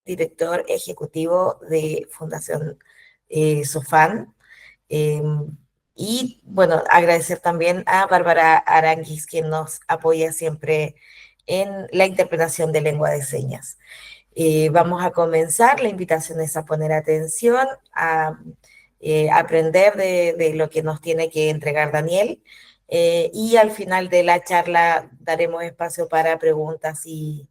director ejecutivo de Fundación SOFAN. Y bueno, agradecer también a Bárbara Aranguis, quien nos apoya siempre en la interpretación de lengua de señas. Vamos a comenzar, la invitación es a poner atención, a aprender de lo que nos tiene que entregar Daniel, y al final de la charla daremos espacio para preguntas y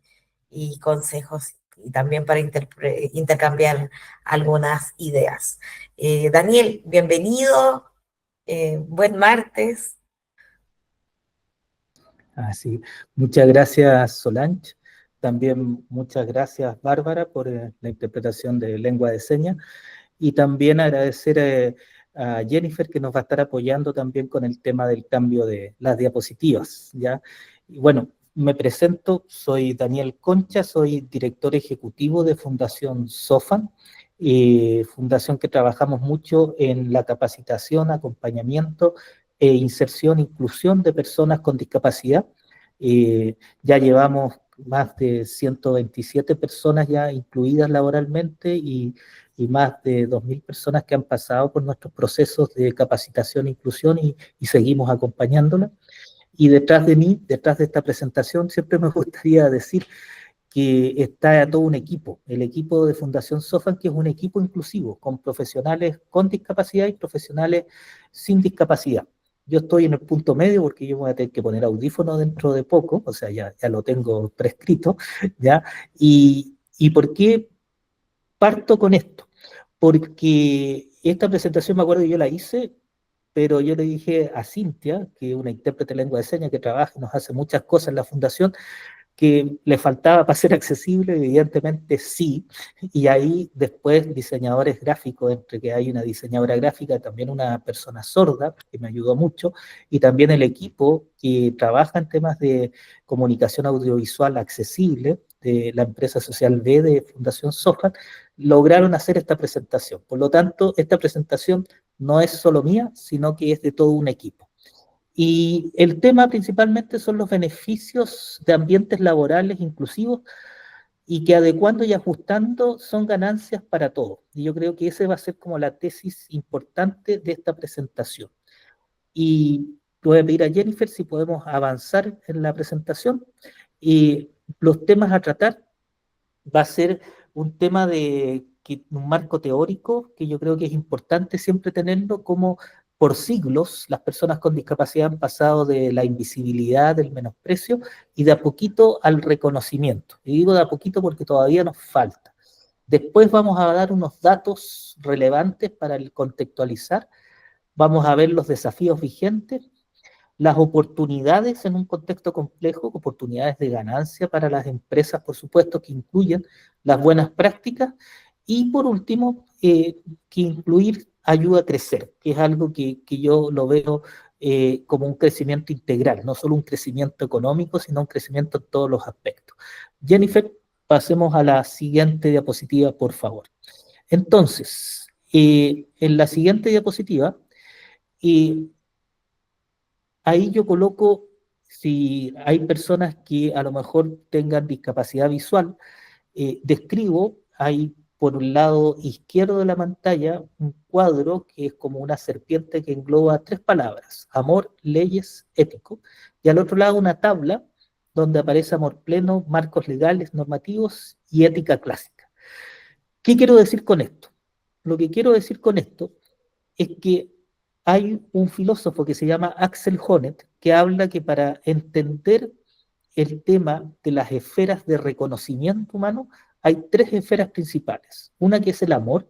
consejos, y también para intercambiar algunas ideas. Daniel, bienvenido, buen martes. Así, muchas gracias Solange, también muchas gracias Bárbara por la interpretación de lengua de señas, y también agradecer a Jennifer, que nos va a estar apoyando también con el tema del cambio de las diapositivas, ¿ya? Y bueno, me presento, soy Daniel Concha, soy director ejecutivo de Fundación SOFAN, fundación que trabajamos mucho en la capacitación, acompañamiento e inserción, inclusión de personas con discapacidad. Ya llevamos más de 127 personas ya incluidas laboralmente, y más de 2.000 personas que han pasado por nuestros procesos de capacitación e inclusión, y seguimos acompañándolas. Y detrás de mí, detrás de esta presentación, siempre me gustaría decir que está todo un equipo, el equipo de Fundación SOFAN, que es un equipo inclusivo, con profesionales con discapacidad y profesionales sin discapacidad. Yo estoy en el punto medio porque yo voy a tener que poner audífonos dentro de poco, o sea, ya lo tengo prescrito, ¿ya? ¿Y por qué parto con esto? Porque esta presentación me acuerdo que yo la hice, pero yo le dije a Cintia, que es una intérprete de lengua de señas que trabaja y nos hace muchas cosas en la fundación, que le faltaba para ser accesible. Evidentemente sí, y ahí después diseñadores gráficos, entre que hay una diseñadora gráfica, también una persona sorda, que me ayudó mucho, y también el equipo que trabaja en temas de comunicación audiovisual accesible, de la empresa social B de Fundación SOFAN, lograron hacer esta presentación. Por lo tanto, esta presentación no es solo mía, sino que es de todo un equipo. Y el tema principalmente son los beneficios de ambientes laborales inclusivos, y que adecuando y ajustando son ganancias para todos. Y yo creo que esa va a ser como la tesis importante de esta presentación. Y voy a pedir a Jennifer si podemos avanzar en la presentación. Y los temas a tratar va a ser un tema de un marco teórico que yo creo que es importante siempre tenerlo, como por siglos las personas con discapacidad han pasado de la invisibilidad, del menosprecio, y de a poquito al reconocimiento. Y digo de a poquito porque todavía nos falta. Después vamos a dar unos datos relevantes para el contextualizar, vamos a ver los desafíos vigentes, las oportunidades en un contexto complejo, oportunidades de ganancia para las empresas, por supuesto, que incluyen las buenas prácticas, y por último, que incluir ayuda a crecer, que es algo que yo lo veo como un crecimiento integral, no solo un crecimiento económico, sino un crecimiento en todos los aspectos. Jennifer, pasemos a la siguiente diapositiva, por favor. Entonces, en la siguiente diapositiva, eh, ahí yo coloco, si hay personas que a lo mejor tengan discapacidad visual, describo, hay por un lado izquierdo de la pantalla un cuadro que es como una serpiente que engloba tres palabras: amor, leyes, ético, y al otro lado una tabla donde aparece amor pleno, marcos legales, normativos y ética clásica. ¿Qué quiero decir con esto? Lo que quiero decir con esto es que hay un filósofo que se llama Axel Honneth, que habla que para entender el tema de las esferas de reconocimiento humano, hay tres esferas principales. Una que es el amor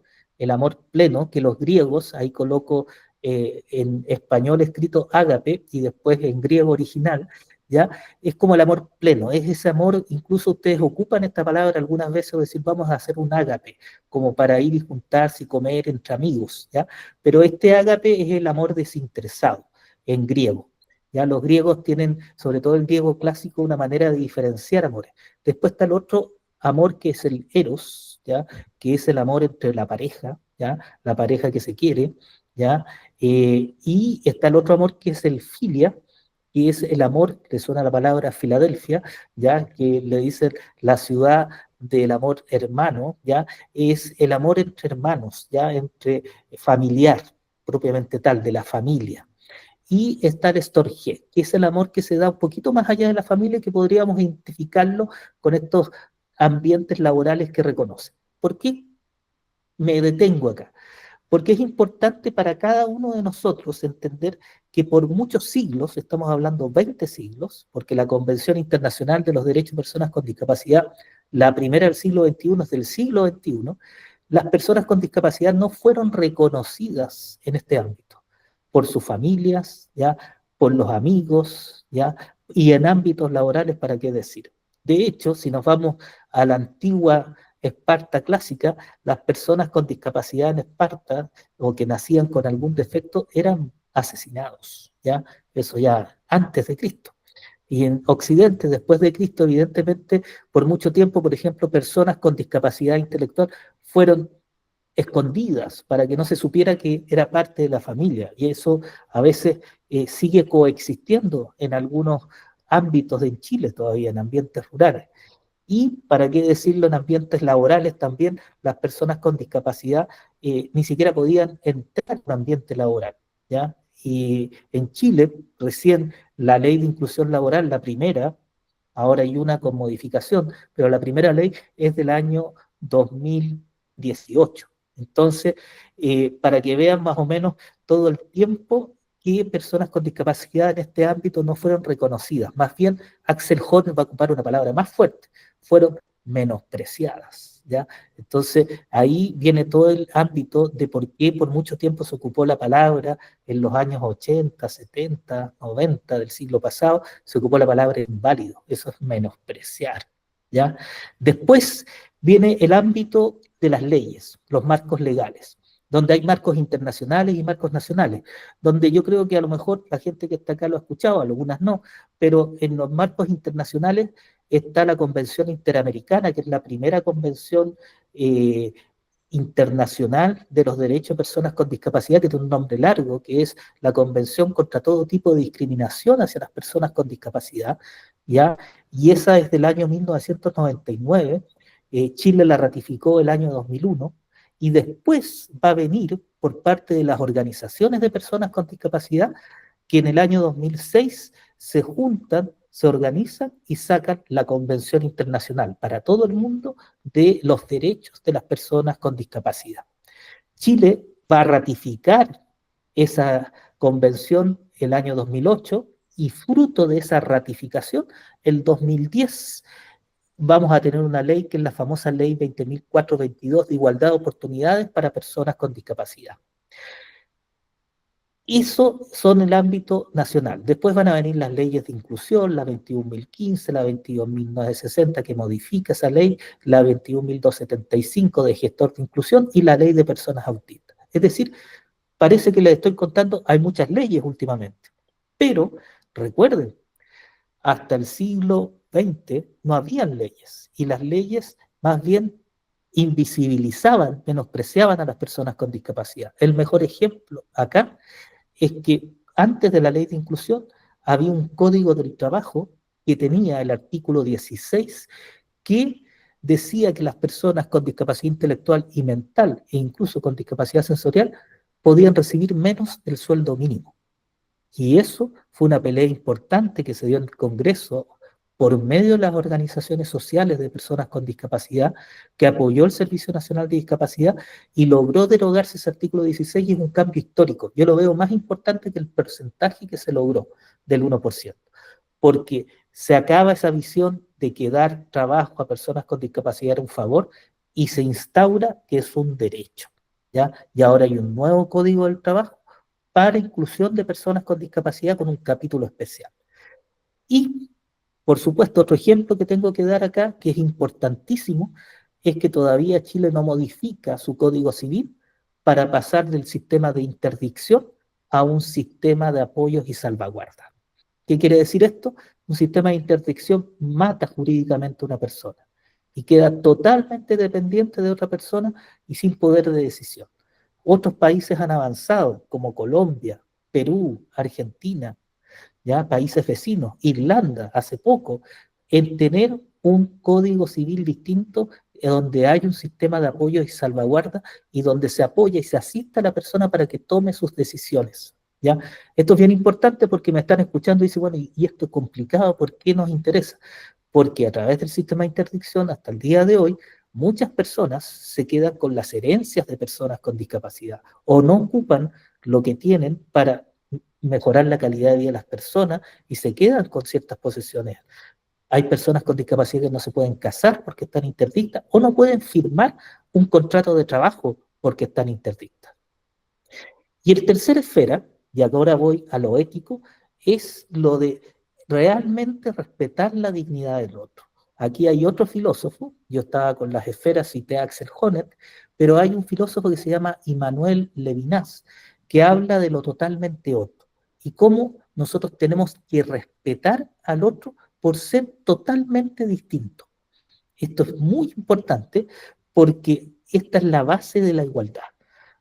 pleno, que los griegos, ahí coloco en español escrito ágape y después en griego original, ¿ya? Es como el amor pleno, es ese amor, incluso ustedes ocupan esta palabra algunas veces, o decir vamos a hacer un ágape, como para ir y juntarse y comer entre amigos, ¿ya? Pero este ágape es el amor desinteresado en griego. Ya los griegos tienen, sobre todo el griego clásico, una manera de diferenciar amores. Después está el otro amor, que es el eros, ¿ya? Que es el amor entre la pareja, ¿ya? La pareja que se quiere, ¿ya? Y está el otro amor, que es el filia, que es el amor, le suena la palabra Filadelfia, ya que le dicen la ciudad del amor hermano, ¿ya? Es el amor entre hermanos, ¿ya? Entre familiar, propiamente tal, de la familia. Y está el Storge, que es el amor que se da un poquito más allá de la familia, que podríamos identificarlo con estos ambientes laborales que reconocen. ¿Por qué me detengo acá? Porque es importante para cada uno de nosotros entender que por muchos siglos, estamos hablando 20 siglos, porque la Convención Internacional de los Derechos de Personas con Discapacidad, la primera del siglo XXI es del siglo XXI, las personas con discapacidad no fueron reconocidas en este ámbito, por sus familias, ¿ya? Por los amigos, ¿ya? Y en ámbitos laborales, ¿para qué decir? De hecho, si nos vamos a la antigua Esparta clásica, las personas con discapacidad en Esparta o que nacían con algún defecto eran asesinados, ¿ya? Eso ya antes de Cristo. Y en Occidente, después de Cristo, evidentemente, por mucho tiempo, por ejemplo, personas con discapacidad intelectual fueron escondidas para que no se supiera que era parte de la familia. Y eso a veces sigue coexistiendo en algunos ámbitos de Chile todavía, en ambientes rurales. Y para qué decirlo, en ambientes laborales también, las personas con discapacidad ni siquiera podían entrar en un ambiente laboral, ¿ya? Y en Chile, recién la ley de inclusión laboral, la primera, ahora hay una con modificación, pero la primera ley es del año 2018. Entonces, para que vean más o menos todo el tiempo que personas con discapacidad en este ámbito no fueron reconocidas. Más bien, Axel Horn va a ocupar una palabra más fuerte, fueron menospreciadas, ¿ya? Entonces, ahí viene todo el ámbito de por qué por mucho tiempo se ocupó la palabra en los años 80, 70, 90 del siglo pasado, se ocupó la palabra inválido, eso es menospreciar, ¿ya? Después viene el ámbito de las leyes, los marcos legales, donde hay marcos internacionales y marcos nacionales, donde yo creo que a lo mejor la gente que está acá lo ha escuchado, algunas no, pero en los marcos internacionales está la Convención Interamericana, que es la primera convención eh, internacional de los derechos de personas con discapacidad, que tiene un nombre largo, que es la Convención contra todo tipo de discriminación hacia las personas con discapacidad, ¿ya? Y esa es del año 1999, Chile la ratificó el año 2001, y después va a venir por parte de las organizaciones de personas con discapacidad que en el año 2006 se juntan, se organizan y sacan la Convención Internacional para todo el mundo de los derechos de las personas con discapacidad. Chile va a ratificar esa convención el año 2008 y fruto de esa ratificación, el 2010 vamos a tener una ley que es la famosa ley 20.422 de igualdad de oportunidades para personas con discapacidad. Eso son el ámbito nacional. Después van a venir las leyes de inclusión, la 21.015, la 22.960 que modifica esa ley, la 21.275 de gestor de inclusión y la ley de personas autistas. Es decir, parece que les estoy contando, hay muchas leyes últimamente. Pero recuerden, hasta el siglo XX no habían leyes y las leyes más bien invisibilizaban, menospreciaban a las personas con discapacidad. El mejor ejemplo acá es que antes de la ley de inclusión había un código del trabajo que tenía el artículo 16 que decía que las personas con discapacidad intelectual y mental e incluso con discapacidad sensorial podían recibir menos del sueldo mínimo. Y eso fue una pelea importante que se dio en el Congreso por medio de las organizaciones sociales de personas con discapacidad, que apoyó el Servicio Nacional de Discapacidad y logró derogarse ese artículo 16 y es un cambio histórico. Yo lo veo más importante que el porcentaje que se logró del 1%, porque se acaba esa visión de que dar trabajo a personas con discapacidad era un favor y se instaura que es un derecho, ¿ya? Y ahora hay un nuevo código del trabajo para inclusión de personas con discapacidad con un capítulo especial. Y, por supuesto, otro ejemplo que tengo que dar acá, que es importantísimo, es que todavía Chile no modifica su código civil para pasar del sistema de interdicción a un sistema de apoyos y salvaguarda. ¿Qué quiere decir esto? Un sistema de interdicción mata jurídicamente a una persona y queda totalmente dependiente de otra persona y sin poder de decisión. Otros países han avanzado, como Colombia, Perú, Argentina, ya países vecinos, Irlanda, hace poco, en tener un código civil distinto donde hay un sistema de apoyo y salvaguarda y donde se apoya y se asista a la persona para que tome sus decisiones. ¿Ya? Esto es bien importante porque me están escuchando y dicen, bueno, y esto es complicado, ¿por qué nos interesa? Porque a través del sistema de interdicción, hasta el día de hoy, muchas personas se quedan con las herencias de personas con discapacidad o no ocupan lo que tienen para mejorar la calidad de vida de las personas y se quedan con ciertas posesiones. Hay personas con discapacidad que no se pueden casar porque están interdictas o no pueden firmar un contrato de trabajo porque están interdictas. Y el tercer esfera, y ahora voy a lo ético, es lo de realmente respetar la dignidad del otro. Aquí hay otro filósofo, yo estaba con las esferas, cité a Axel Honneth, pero hay un filósofo que se llama Immanuel Levinas, que habla de lo totalmente otro y cómo nosotros tenemos que respetar al otro por ser totalmente distinto. Esto es muy importante porque esta es la base de la igualdad.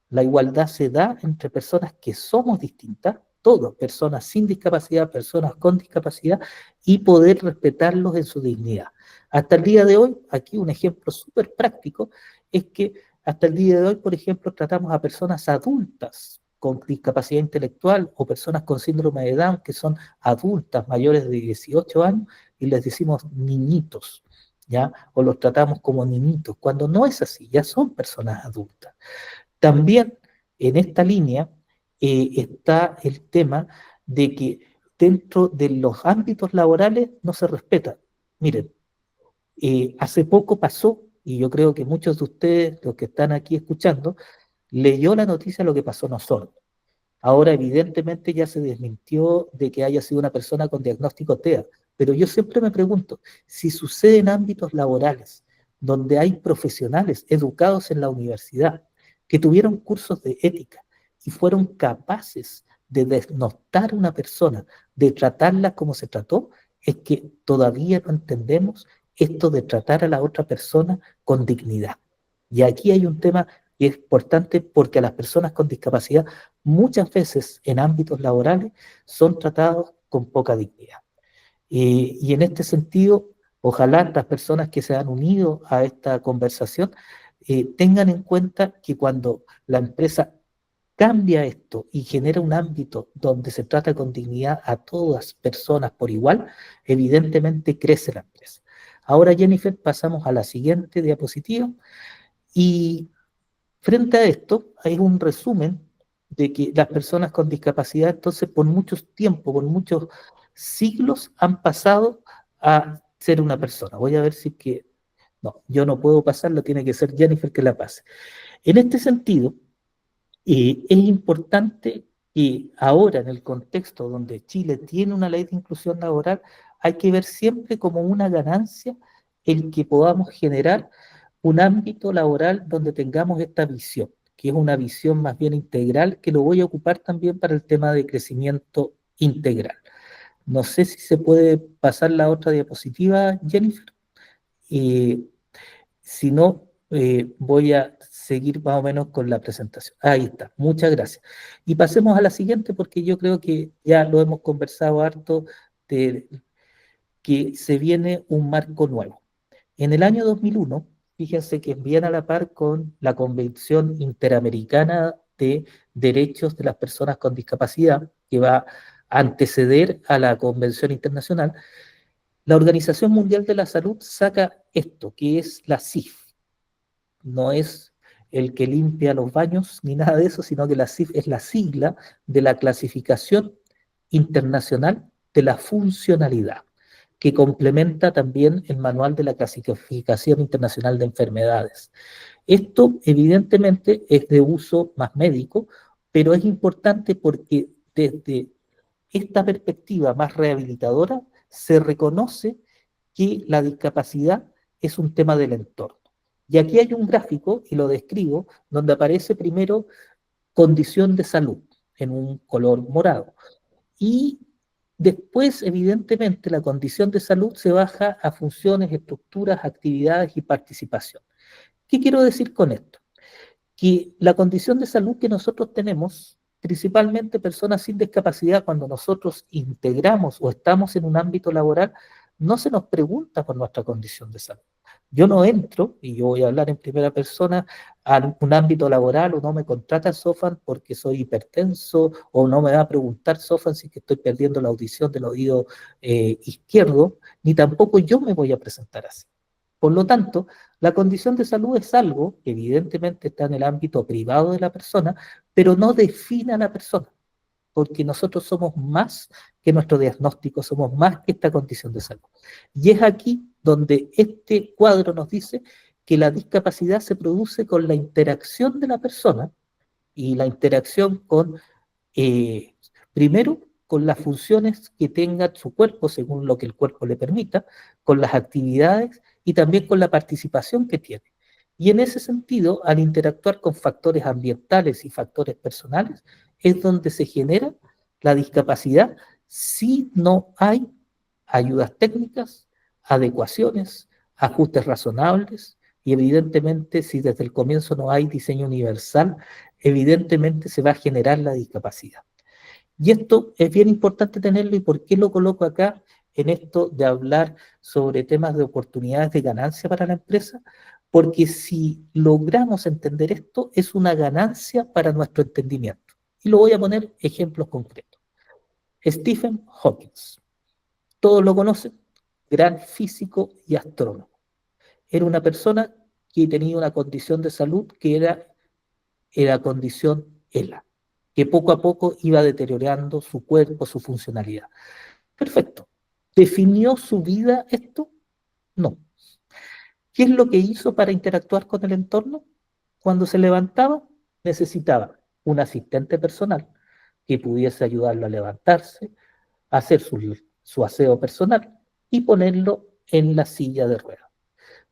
La igualdad se da entre personas que somos distintas, todos, personas sin discapacidad, personas con discapacidad, y poder respetarlos en su dignidad. Hasta el día de hoy, aquí un ejemplo súper práctico, es que hasta el día de hoy, por ejemplo, tratamos a personas adultas con discapacidad intelectual o personas con síndrome de Down que son adultas mayores de 18 años y les decimos niñitos, ¿ya? O los tratamos como niñitos, cuando no es así, ya son personas adultas. También en esta línea está el tema de que dentro de los ámbitos laborales no se respeta. Miren, hace poco pasó, y yo creo que muchos de ustedes, los que están aquí escuchando, leyó la noticia de lo que pasó en Osorno. Ahora, evidentemente, ya se desmintió de que haya sido una persona con diagnóstico TEA, pero yo siempre me pregunto, si sucede en ámbitos laborales, donde hay profesionales educados en la universidad, que tuvieron cursos de ética y fueron capaces de desnostar a una persona, de tratarla como se trató, es que todavía no entendemos esto de tratar a la otra persona con dignidad. Y aquí hay un tema que es importante porque a las personas con discapacidad muchas veces en ámbitos laborales son tratados con poca dignidad. Y en este sentido, ojalá las personas que se han unido a esta conversación tengan en cuenta que cuando la empresa cambia esto y genera un ámbito donde se trata con dignidad a todas personas por igual, evidentemente crece la empresa. Ahora, Jennifer, pasamos a la siguiente diapositiva y frente a esto, hay un resumen de que las personas con discapacidad, entonces, por muchos tiempos, por muchos siglos, han pasado a ser una persona. Voy a ver si es que... No, yo no puedo pasarlo, tiene que ser Jennifer que la pase. En este sentido, es importante que ahora, en el contexto donde Chile tiene una ley de inclusión laboral, hay que ver siempre como una ganancia el que podamos generar un ámbito laboral donde tengamos esta visión, que es una visión más bien integral, que lo voy a ocupar también para el tema de crecimiento integral. No sé si se puede pasar la otra diapositiva, Jennifer. Eh, si no, voy a seguir más o menos con la presentación. Ahí está, muchas gracias. Y pasemos a la siguiente porque yo creo que ya lo hemos conversado harto de que se viene un marco nuevo. En el año 2001, fíjense que viene a la par con la Convención Interamericana de Derechos de las Personas con Discapacidad, que va a anteceder a la Convención Internacional, la Organización Mundial de la Salud saca esto, que es la CIF. No es el que limpia los baños ni nada de eso, sino que la CIF es la sigla de la Clasificación Internacional de la Funcionalidad, que complementa también el Manual de la Clasificación Internacional de Enfermedades. Esto evidentemente es de uso más médico, pero es importante porque desde esta perspectiva más rehabilitadora se reconoce que la discapacidad es un tema del entorno. Y aquí hay un gráfico, y lo describo, donde aparece primero condición de salud en un color morado. Y después, evidentemente, la condición de salud se baja a funciones, estructuras, actividades y participación. ¿Qué quiero decir con esto? Que la condición de salud que nosotros tenemos, principalmente personas sin discapacidad, cuando nosotros integramos o estamos en un ámbito laboral, no se nos pregunta por nuestra condición de salud. Yo no entro, y yo voy a hablar en primera persona, a un ámbito laboral o no me contrata Sofan porque soy hipertenso o no me va a preguntar Sofan si que estoy perdiendo la audición del oído izquierdo, ni tampoco yo me voy a presentar así. Por lo tanto, la condición de salud es algo que evidentemente está en el ámbito privado de la persona, pero no define a la persona, porque nosotros somos más que nuestro diagnóstico, somos más que esta condición de salud. Y es aquí donde este cuadro nos dice que la discapacidad se produce con la interacción de la persona y la interacción con, eh, primero, con las funciones que tenga su cuerpo, según lo que el cuerpo le permita, con las actividades y también con la participación que tiene. Y en ese sentido, al interactuar con factores ambientales y factores personales, es donde se genera la discapacidad si no hay ayudas técnicas, adecuaciones, ajustes razonables y evidentemente si desde el comienzo no hay diseño universal, evidentemente se va a generar la discapacidad. Y esto es bien importante tenerlo. ¿Y por qué lo coloco acá en esto de hablar sobre temas de oportunidades de ganancia para la empresa? Porque si logramos entender esto, es una ganancia para nuestro entendimiento. Y lo voy a poner ejemplos concretos. Stephen Hawking, todos lo conocen, gran físico y astrónomo. Era una persona que tenía una condición de salud que era condición ELA, que poco a poco iba deteriorando su cuerpo, su funcionalidad. Perfecto. ¿Definió su vida esto? No. ¿Qué es lo que hizo para interactuar con el entorno? Cuando se levantaba, necesitaba un asistente personal que pudiese ayudarlo a levantarse, a hacer su aseo personal y ponerlo en la silla de ruedas.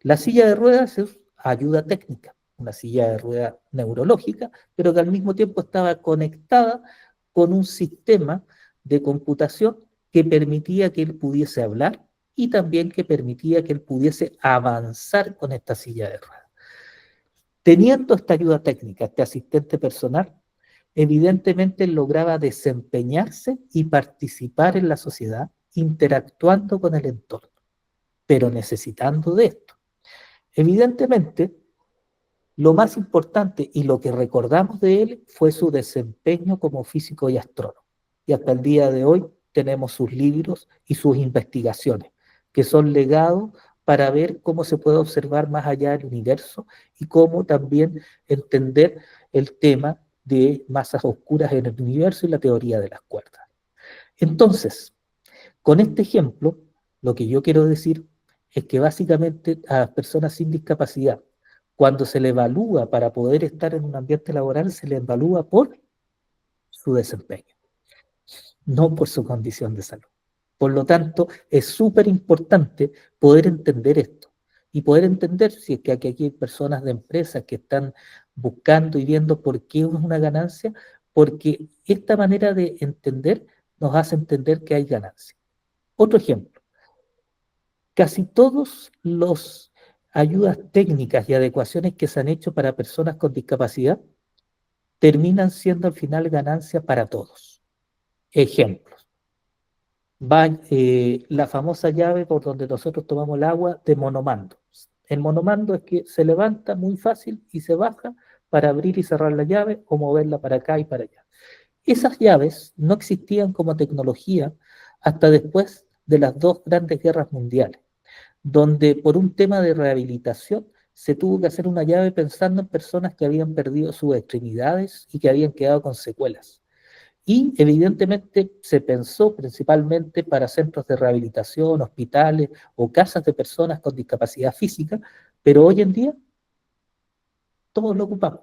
La silla de ruedas es ayuda técnica, una silla de ruedas neurológica, pero que al mismo tiempo estaba conectada con un sistema de computación que permitía que él pudiese hablar y también que permitía que él pudiese avanzar con esta silla de ruedas. Teniendo esta ayuda técnica, este asistente personal, evidentemente él lograba desempeñarse y participar en la sociedad, interactuando con el entorno, pero necesitando de esto. Evidentemente, lo más importante y lo que recordamos de él fue su desempeño como físico y astrónomo. Y hasta el día de hoy tenemos sus libros y sus investigaciones, que son legados para ver cómo se puede observar más allá del universo y cómo también entender el tema de masas oscuras en el universo y la teoría de las cuerdas. Entonces, con este ejemplo, lo que yo quiero decir es que básicamente a las personas sin discapacidad, cuando se le evalúa para poder estar en un ambiente laboral, se le evalúa por su desempeño, no por su condición de salud. Por lo tanto, es súper importante poder entender esto y poder entender si es que aquí hay personas de empresas que están buscando y viendo por qué es una ganancia, porque esta manera de entender nos hace entender que hay ganancia. Otro ejemplo. Casi todos los ayudas técnicas y adecuaciones que se han hecho para personas con discapacidad terminan siendo al final ganancia para todos. Ejemplos. La famosa llave por donde nosotros tomamos el agua de monomando. El monomando es que se levanta muy fácil y se baja para abrir y cerrar la llave o moverla para acá y para allá. Esas llaves no existían como tecnología hasta después de las dos grandes guerras mundiales, donde por un tema de rehabilitación se tuvo que hacer una llave pensando en personas que habían perdido sus extremidades y que habían quedado con secuelas. Y evidentemente se pensó principalmente para centros de rehabilitación, hospitales o casas de personas con discapacidad física, pero hoy en día todos lo ocupamos.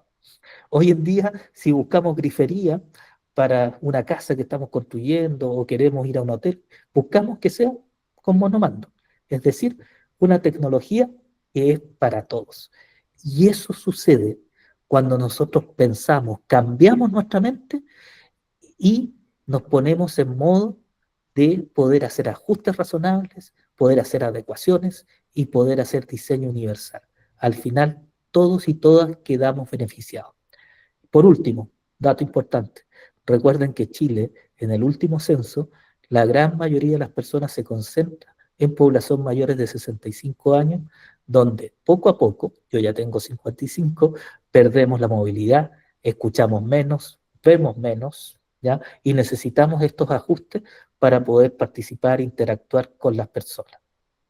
Hoy en día, si buscamos grifería para una casa que estamos construyendo o queremos ir a un hotel, buscamos que sea con monomando, es decir, una tecnología que es para todos. Y eso sucede cuando nosotros pensamos, cambiamos nuestra mente y nos ponemos en modo de poder hacer ajustes razonables, poder hacer adecuaciones y poder hacer diseño universal. Al final, todos y todas quedamos beneficiados. Por último, dato importante, recuerden que Chile, en el último censo, la gran mayoría de las personas se concentra en población mayores de 65 años, donde poco a poco, yo ya tengo 55, perdemos la movilidad, escuchamos menos, vemos menos, ¿ya? Y necesitamos estos ajustes para poder participar e interactuar con las personas,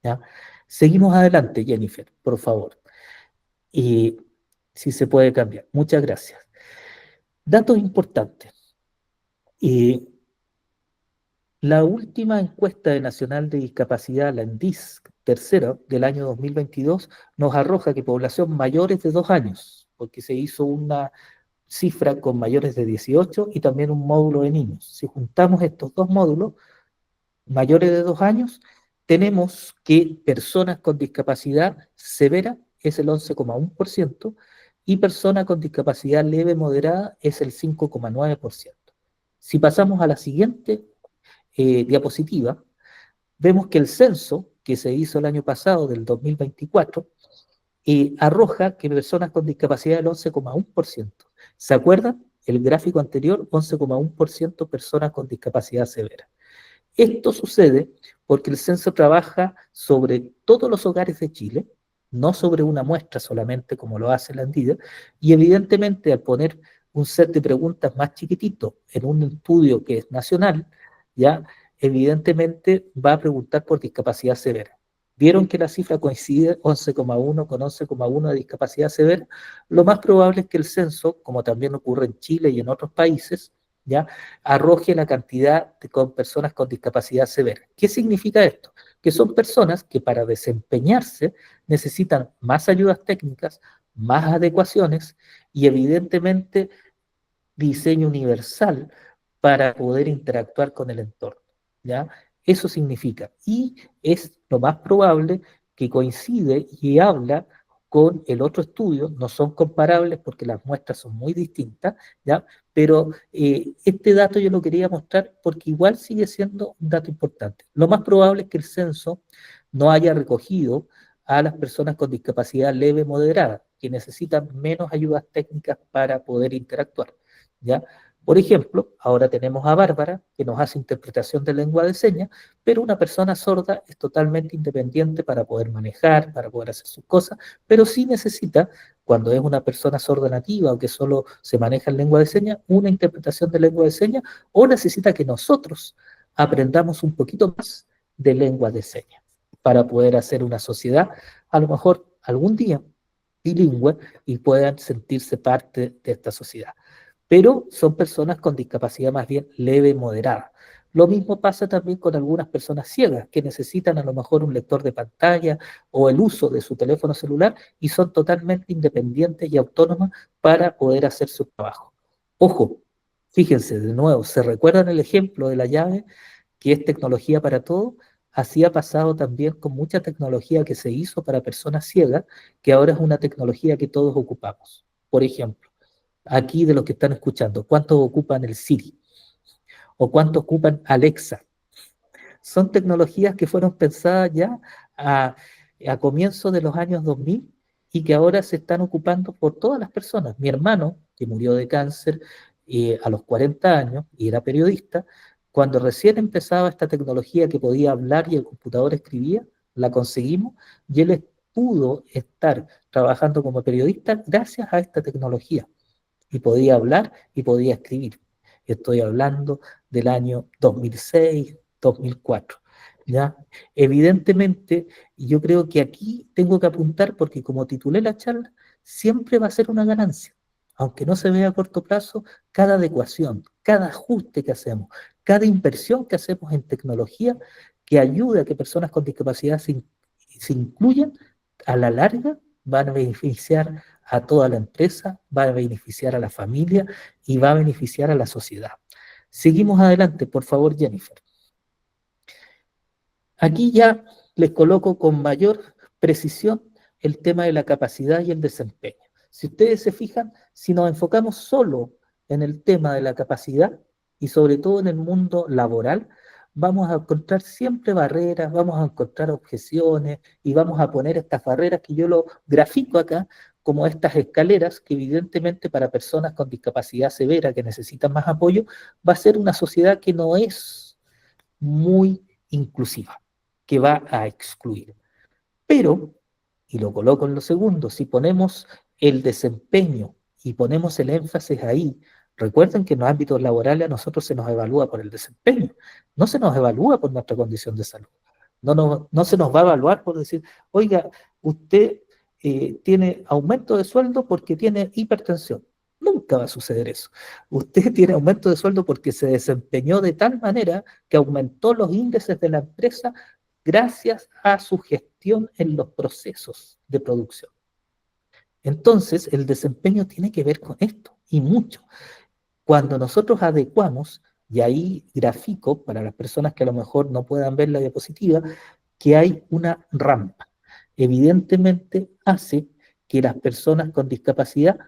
¿ya? Seguimos adelante, Jennifer, por favor. Y si se puede cambiar. Muchas gracias. Datos importantes. Y la última encuesta nacional de discapacidad, la ENDIS, tercera del año 2022, nos arroja que población mayores de 2 años, porque se hizo una cifra con mayores de 18 y también un módulo de niños. Si juntamos estos dos módulos, mayores de 2 años, tenemos que personas con discapacidad severa es el 11,1% y personas con discapacidad leve moderada es el 5,9%. Si pasamos a la siguiente diapositiva, vemos que el censo que se hizo el año pasado, del 2024, arroja que personas con discapacidad del 11,1%. ¿Se acuerdan? El gráfico anterior, 11,1% personas con discapacidad severa. Esto sucede porque el censo trabaja sobre todos los hogares de Chile, no sobre una muestra solamente como lo hace la ANDIDA, y evidentemente al poner un set de preguntas más chiquitito en un estudio que es nacional, ya evidentemente va a preguntar por discapacidad severa. ¿Vieron que la cifra coincide 11,1 con 11,1 de discapacidad severa? Lo más probable es que el censo, como también ocurre en Chile y en otros países, ¿ya?, arroje la cantidad con personas con discapacidad severa. ¿Qué significa esto? Que son personas que para desempeñarse necesitan más ayudas técnicas, más adecuaciones y evidentemente diseño universal para poder interactuar con el entorno, ¿ya? Eso significa, y es lo más probable que coincide y habla con el otro estudio, no son comparables porque las muestras son muy distintas, ¿ya? Pero este dato yo lo quería mostrar porque igual sigue siendo un dato importante. Lo más probable es que el censo no haya recogido a las personas con discapacidad leve moderada, que necesitan menos ayudas técnicas para poder interactuar, ¿ya? Por ejemplo, ahora tenemos a Bárbara, que nos hace interpretación de lengua de señas, pero una persona sorda es totalmente independiente para poder manejar, para poder hacer sus cosas, pero sí necesita, cuando es una persona sorda nativa o que solo se maneja en lengua de señas, una interpretación de lengua de señas, o necesita que nosotros aprendamos un poquito más de lengua de señas para poder hacer una sociedad, a lo mejor algún día, bilingüe, y puedan sentirse parte de esta sociedad. Pero son personas con discapacidad más bien leve y moderada. Lo mismo pasa también con algunas personas ciegas que necesitan a lo mejor un lector de pantalla o el uso de su teléfono celular y son totalmente independientes y autónomas para poder hacer su trabajo. Ojo, fíjense de nuevo, ¿se recuerdan el ejemplo de la llave, que es tecnología para todo? Así ha pasado también con mucha tecnología que se hizo para personas ciegas, que ahora es una tecnología que todos ocupamos. Por ejemplo, aquí de los que están escuchando, ¿cuántos ocupan el Siri? ¿O cuántos ocupan Alexa? Son tecnologías que fueron pensadas ya a comienzos de los años 2000 y que ahora se están ocupando por todas las personas. Mi hermano, que murió de cáncer a los 40 años y era periodista, cuando recién empezaba esta tecnología que podía hablar y el computador escribía, la conseguimos y él pudo estar trabajando como periodista gracias a esta tecnología y podía hablar y podía escribir. Estoy hablando del año 2006, 2004, ¿ya? Evidentemente, yo creo que aquí tengo que apuntar porque como titulé la charla, siempre va a ser una ganancia. Aunque no se vea a corto plazo, cada adecuación, cada ajuste que hacemos, cada inversión que hacemos en tecnología que ayude a que personas con discapacidad se incluyan, a la larga van a beneficiar a toda la empresa, va a beneficiar a la familia y va a beneficiar a la sociedad. Seguimos adelante, por favor, Jennifer. Aquí ya les coloco con mayor precisión el tema de la capacidad y el desempeño. Si ustedes se fijan, si nos enfocamos solo en el tema de la capacidad y sobre todo en el mundo laboral, vamos a encontrar siempre barreras, vamos a encontrar objeciones y vamos a poner estas barreras que yo lo grafico acá como estas escaleras que evidentemente para personas con discapacidad severa que necesitan más apoyo, va a ser una sociedad que no es muy inclusiva, que va a excluir. Pero, y lo coloco en lo segundo, si ponemos el desempeño y ponemos el énfasis ahí, recuerden que en los ámbitos laborales a nosotros se nos evalúa por el desempeño, no se nos evalúa por nuestra condición de salud. No se nos va a evaluar por decir, oiga, usted tiene aumento de sueldo porque tiene hipertensión. Nunca va a suceder eso. Usted tiene aumento de sueldo porque se desempeñó de tal manera que aumentó los índices de la empresa gracias a su gestión en los procesos de producción. Entonces, el desempeño tiene que ver con esto y mucho. Cuando nosotros adecuamos, y ahí grafico para las personas que a lo mejor no puedan ver la diapositiva, que hay una rampa. Evidentemente hace que las personas con discapacidad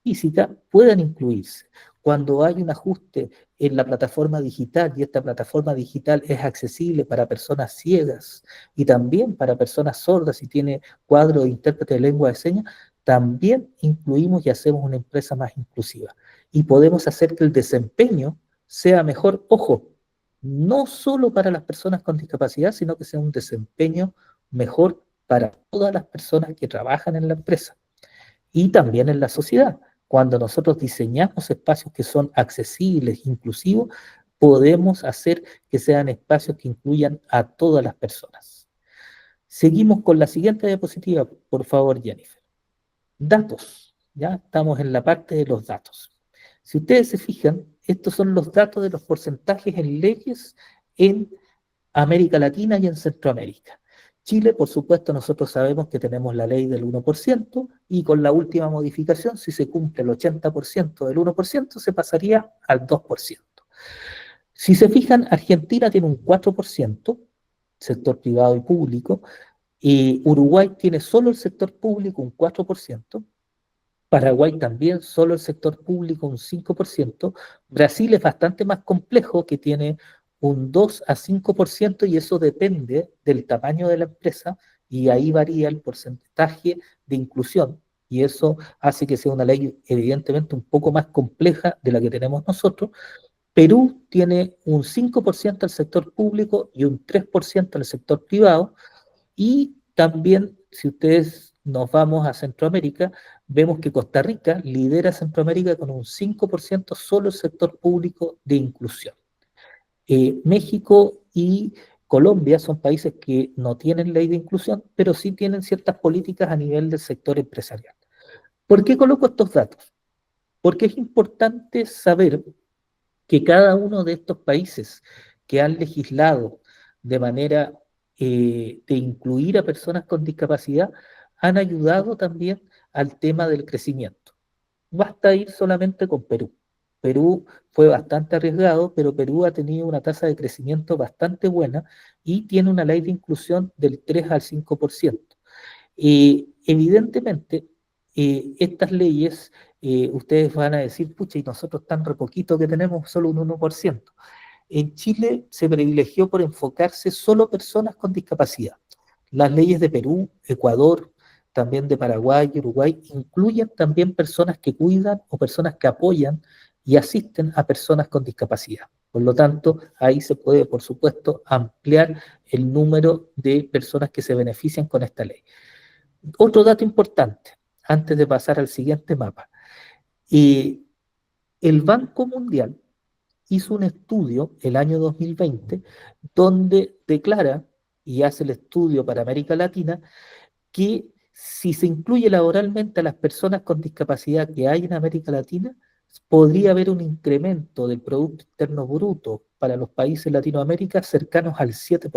física puedan incluirse. Cuando hay un ajuste en la plataforma digital y esta plataforma digital es accesible para personas ciegas y también para personas sordas y tiene cuadro de intérprete de lengua de señas, también incluimos y hacemos una empresa más inclusiva. Y podemos hacer que el desempeño sea mejor, ojo, no solo para las personas con discapacidad, sino que sea un desempeño mejor para todas las personas que trabajan en la empresa y también en la sociedad. Cuando nosotros diseñamos espacios que son accesibles, inclusivos, podemos hacer que sean espacios que incluyan a todas las personas. Seguimos con la siguiente diapositiva, por favor, Jennifer. Datos. Ya estamos en la parte de los datos. Si ustedes se fijan, estos son los datos de los porcentajes en leyes en América Latina y en Centroamérica. Chile, por supuesto, nosotros sabemos que tenemos la ley del 1% y con la última modificación, si se cumple el 80% del 1%, se pasaría al 2%. Si se fijan, Argentina tiene un 4%, sector privado y público, y Uruguay tiene solo el sector público un 4%, Paraguay también, solo el sector público un 5%. Brasil es bastante más complejo, que tiene un 2 a 5% y eso depende del tamaño de la empresa y ahí varía el porcentaje de inclusión y eso hace que sea una ley evidentemente un poco más compleja de la que tenemos nosotros. Perú tiene un 5% al sector público y un 3% al sector privado y también, si ustedes nos vamos a Centroamérica, vemos que Costa Rica lidera Centroamérica con un 5% solo el sector público de inclusión. México y Colombia son países que no tienen ley de inclusión, pero sí tienen ciertas políticas a nivel del sector empresarial. ¿Por qué coloco estos datos? Porque es importante saber que cada uno de estos países que han legislado de manera de incluir a personas con discapacidad han ayudado también al tema del crecimiento. Basta ir solamente con Perú. Perú fue bastante arriesgado, pero Perú ha tenido una tasa de crecimiento bastante buena y tiene una ley de inclusión del 3 al 5%. Evidentemente, estas leyes, ustedes van a decir, pucha, y nosotros tan re poquito que tenemos solo un 1%. En Chile se privilegió por enfocarse solo personas con discapacidad. Las leyes de Perú, Ecuador, también de Paraguay y Uruguay incluyen también personas que cuidan o personas que apoyan y asisten a personas con discapacidad. Por lo tanto, ahí se puede, por supuesto, ampliar el número de personas que se benefician con esta ley. Otro dato importante, antes de pasar al siguiente mapa. El Banco Mundial hizo un estudio el año 2020 donde declara y hace el estudio para América Latina que si se incluye laboralmente a las personas con discapacidad que hay en América Latina, podría haber un incremento del Producto Interno Bruto para los países de Latinoamérica cercanos al 7%.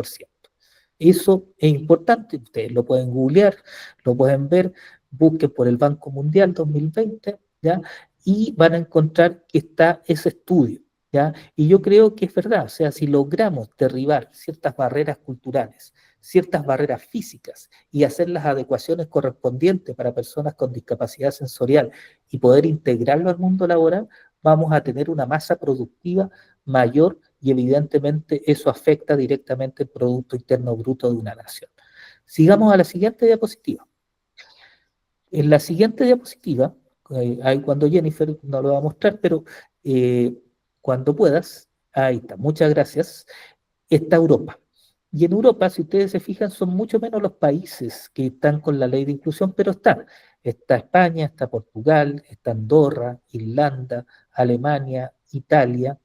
Eso es importante, ustedes lo pueden googlear, lo pueden ver, busquen por el Banco Mundial 2020, ¿ya? Y van a encontrar que está ese estudio, ¿ya? Y yo creo que es verdad, o sea, si logramos derribar ciertas barreras culturales, ciertas barreras físicas y hacer las adecuaciones correspondientes para personas con discapacidad sensorial y poder integrarlo al mundo laboral, vamos a tener una masa productiva mayor y evidentemente eso afecta directamente el Producto Interno Bruto de una nación. Sigamos a la siguiente diapositiva. En la siguiente diapositiva, ahí cuando Jennifer no lo va a mostrar, pero cuando puedas, ahí está, muchas gracias, está Europa. Y en Europa, si ustedes se fijan, son mucho menos los países que están con la ley de inclusión, pero están. Está España, está Portugal, está Andorra, Irlanda, Alemania, Italia,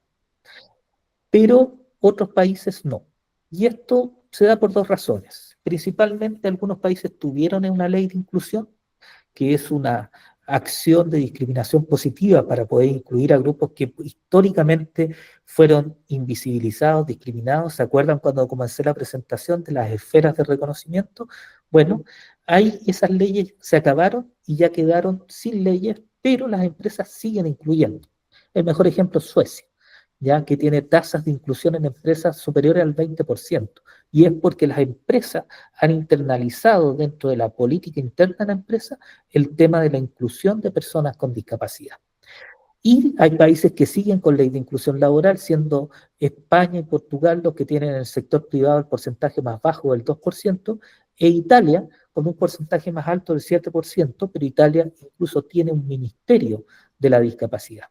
pero otros países no. Y esto se da por dos razones. Principalmente algunos países tuvieron una ley de inclusión, que es una acción de discriminación positiva para poder incluir a grupos que históricamente fueron invisibilizados, discriminados. ¿Se acuerdan cuando comencé la presentación de las esferas de reconocimiento? Bueno, ahí esas leyes se acabaron y ya quedaron sin leyes, pero las empresas siguen incluyendo. El mejor ejemplo es Suecia, ya que tiene tasas de inclusión en empresas superiores al 20%, y es porque las empresas han internalizado dentro de la política interna de la empresa el tema de la inclusión de personas con discapacidad. Y hay países que siguen con ley de inclusión laboral, siendo España y Portugal los que tienen en el sector privado el porcentaje más bajo del 2%, e Italia con un porcentaje más alto del 7%, pero Italia incluso tiene un ministerio de la discapacidad.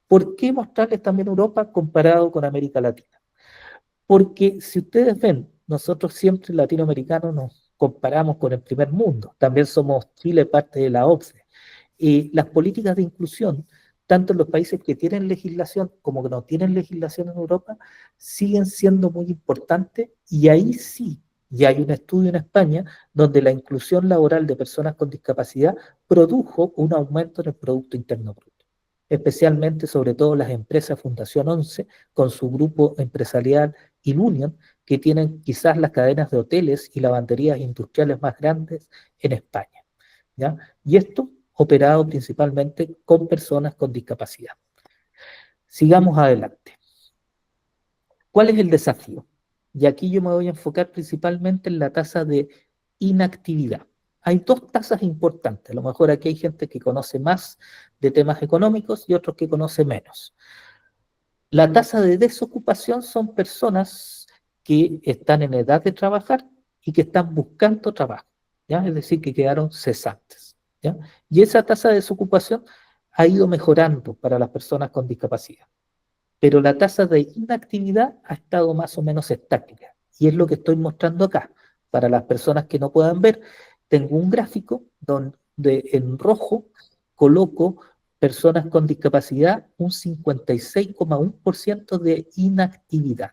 ¿Por qué mostrarles también Europa comparado con América Latina? Porque si ustedes ven, nosotros siempre latinoamericanos nos comparamos con el primer mundo, también somos Chile parte de la OCDE. Y las políticas de inclusión, tanto en los países que tienen legislación como que no tienen legislación en Europa, siguen siendo muy importantes, y ahí sí, ya hay un estudio en España donde la inclusión laboral de personas con discapacidad produjo un aumento en el Producto Interno Bruto, especialmente sobre todo las empresas Fundación 11 con su grupo empresarial Ilunion, que tienen quizás las cadenas de hoteles y lavanderías industriales más grandes en España, ¿ya? Y esto operado principalmente con personas con discapacidad. Sigamos adelante. ¿Cuál es el desafío? Y aquí yo me voy a enfocar principalmente en la tasa de inactividad. Hay dos tasas importantes. A lo mejor aquí hay gente que conoce más de temas económicos y otros que conoce menos. La tasa de desocupación son personas que están en edad de trabajar y que están buscando trabajo, ¿ya? Es decir, que quedaron cesantes, ¿ya? Y esa tasa de desocupación ha ido mejorando para las personas con discapacidad, pero la tasa de inactividad ha estado más o menos estática. Y es lo que estoy mostrando acá. Para las personas que no puedan ver, tengo un gráfico donde en rojo coloco personas con discapacidad, un 56,1% de inactividad.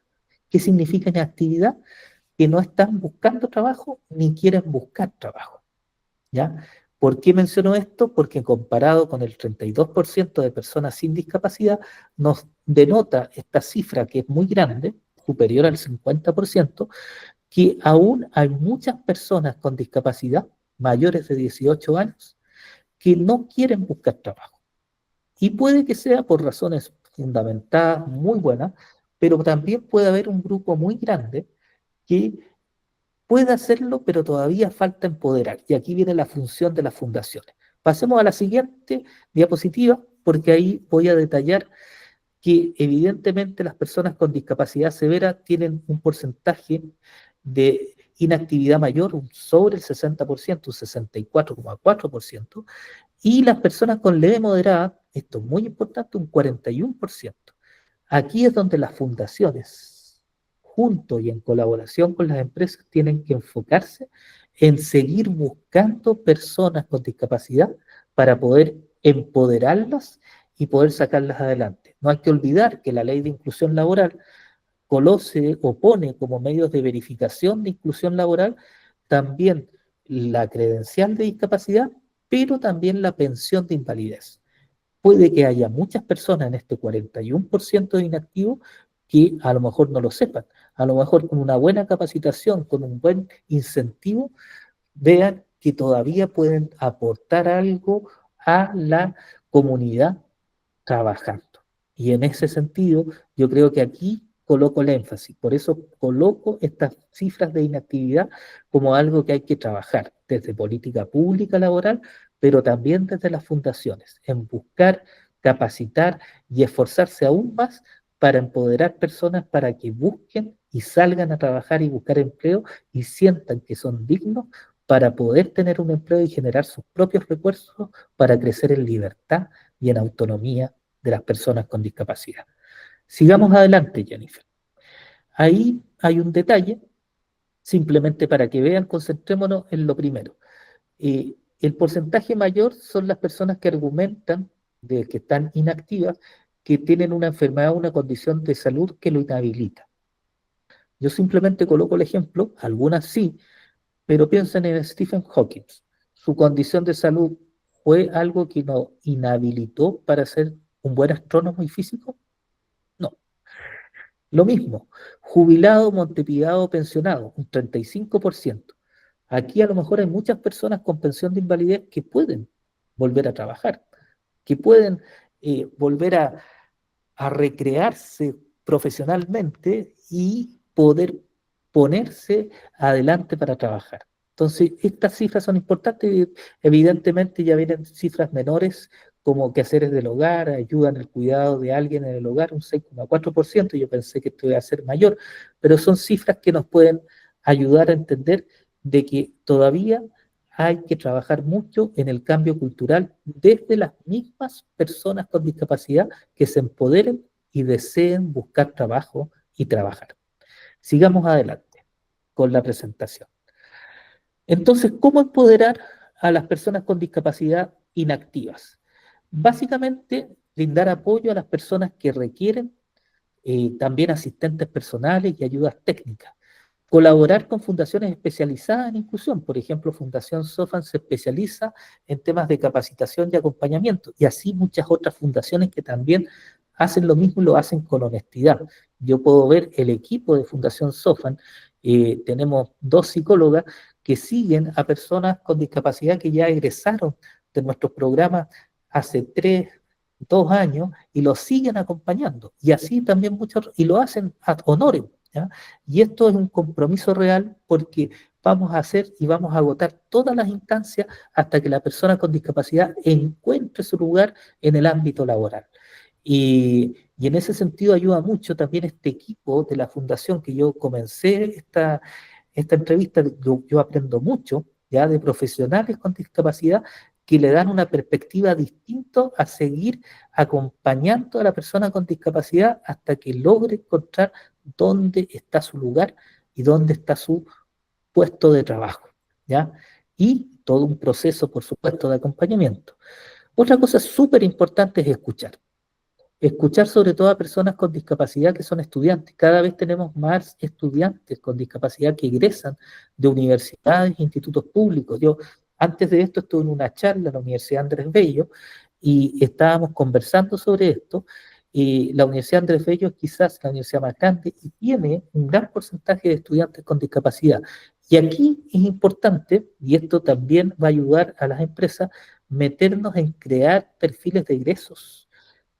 ¿Qué significa inactividad? Que no están buscando trabajo ni quieren buscar trabajo, ¿ya? ¿Por qué menciono esto? Porque comparado con el 32% de personas sin discapacidad, nos denota esta cifra que es muy grande, superior al 50%, que aún hay muchas personas con discapacidad mayores de 18 años que no quieren buscar trabajo. Y puede que sea por razones fundamentadas, muy buenas, pero también puede haber un grupo muy grande que puede hacerlo, pero todavía falta empoderar. Y aquí viene la función de las fundaciones. Pasemos a la siguiente diapositiva, porque ahí voy a detallar que evidentemente las personas con discapacidad severa tienen un porcentaje de inactividad mayor, sobre el 60%, un 64,4%, y las personas con leve moderada, esto es muy importante, un 41%. Aquí es donde las fundaciones, junto y en colaboración con las empresas, tienen que enfocarse en seguir buscando personas con discapacidad para poder empoderarlas y poder sacarlas adelante. No hay que olvidar que la ley de inclusión laboral conoce o pone como medios de verificación de inclusión laboral también la credencial de discapacidad, pero también la pensión de invalidez. Puede que haya muchas personas en este 41% de inactivos que a lo mejor no lo sepan. A lo mejor con una buena capacitación, con un buen incentivo, vean que todavía pueden aportar algo a la comunidad trabajando. Y en ese sentido, yo creo que aquí coloco el énfasis. Por eso coloco estas cifras de inactividad como algo que hay que trabajar desde política pública laboral, pero también desde las fundaciones, en buscar, capacitar y esforzarse aún más para empoderar personas para que busquen y salgan a trabajar y buscar empleo y sientan que son dignos para poder tener un empleo y generar sus propios recursos para crecer en libertad y en autonomía de las personas con discapacidad. Sigamos adelante, Jennifer. Ahí hay un detalle Simplemente para que vean, concentrémonos en lo primero. El porcentaje mayor son las personas que argumentan de que están inactivas, que tienen una enfermedad o una condición de salud que lo inhabilita. Yo simplemente coloco el ejemplo, algunas sí, pero piensen en Stephen Hawking. Su condición de salud fue algo que lo inhabilitó para ser un buen astrónomo y físico. No. Lo mismo, jubilado, montepillado, pensionado, un 35%. Aquí a lo mejor hay muchas personas con pensión de invalidez que pueden volver a trabajar, que pueden volver a recrearse profesionalmente y poder ponerse adelante para trabajar. Entonces, estas cifras son importantes. Evidentemente ya vienen cifras menores como quehaceres del hogar, ayuda en el cuidado de alguien en el hogar, un 6,4%. Yo pensé que esto iba a ser mayor, pero son cifras que nos pueden ayudar a entender de que todavía hay que trabajar mucho en el cambio cultural desde las mismas personas con discapacidad que se empoderen y deseen buscar trabajo y trabajar. Sigamos adelante con la presentación. Entonces, ¿cómo empoderar a las personas con discapacidad inactivas? Básicamente, brindar apoyo a las personas que requieren también asistentes personales y ayudas técnicas. Colaborar con fundaciones especializadas en inclusión. Por ejemplo, Fundación SOFAN se especializa en temas de capacitación y acompañamiento, y así muchas otras fundaciones que también hacen lo mismo y lo hacen con honestidad. Yo puedo ver el equipo de Fundación SOFAN, tenemos 2 psicólogas que siguen a personas con discapacidad que ya egresaron de nuestros programas hace 2 años y los siguen acompañando. Y así también muchos, y lo hacen ad honorem, ¿ya? Y esto es un compromiso real porque vamos a hacer y vamos a agotar todas las instancias hasta que la persona con discapacidad encuentre su lugar en el ámbito laboral. Y en ese sentido ayuda mucho también este equipo de la fundación que yo comencé esta entrevista, yo aprendo mucho ya de profesionales con discapacidad que le dan una perspectiva distinta a seguir acompañando a la persona con discapacidad hasta que logre encontrar dónde está su lugar y dónde está su puesto de trabajo, ¿ya? Y todo un proceso, por supuesto, de acompañamiento. Otra cosa súper importante es escuchar. Escuchar sobre todo a personas con discapacidad que son estudiantes. Cada vez tenemos más estudiantes con discapacidad que egresan de universidades e institutos públicos. Yo antes de esto estuve en una charla en la Universidad Andrés Bello y estábamos conversando sobre esto. Y la Universidad Andrés Bello es quizás la universidad más grande y tiene un gran porcentaje de estudiantes con discapacidad. Y aquí es importante, y esto también va a ayudar a las empresas, meternos en crear perfiles de egresos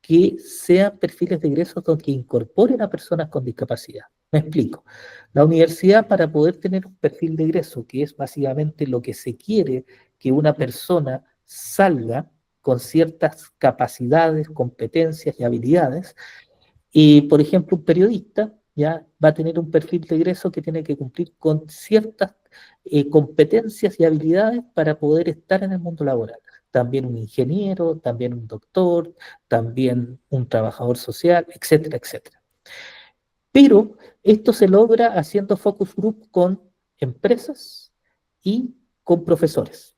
que sean perfiles de egresos que incorporen a personas con discapacidad. Me explico. La universidad, para poder tener un perfil de egreso, que es básicamente lo que se quiere que una persona salga con ciertas capacidades, competencias y habilidades, y, por ejemplo, un periodista ya va a tener un perfil de egreso que tiene que cumplir con ciertas competencias y habilidades para poder estar en el mundo laboral. También un ingeniero, también un doctor, también un trabajador social, etcétera, etcétera. Pero esto se logra haciendo focus group con empresas y con profesores.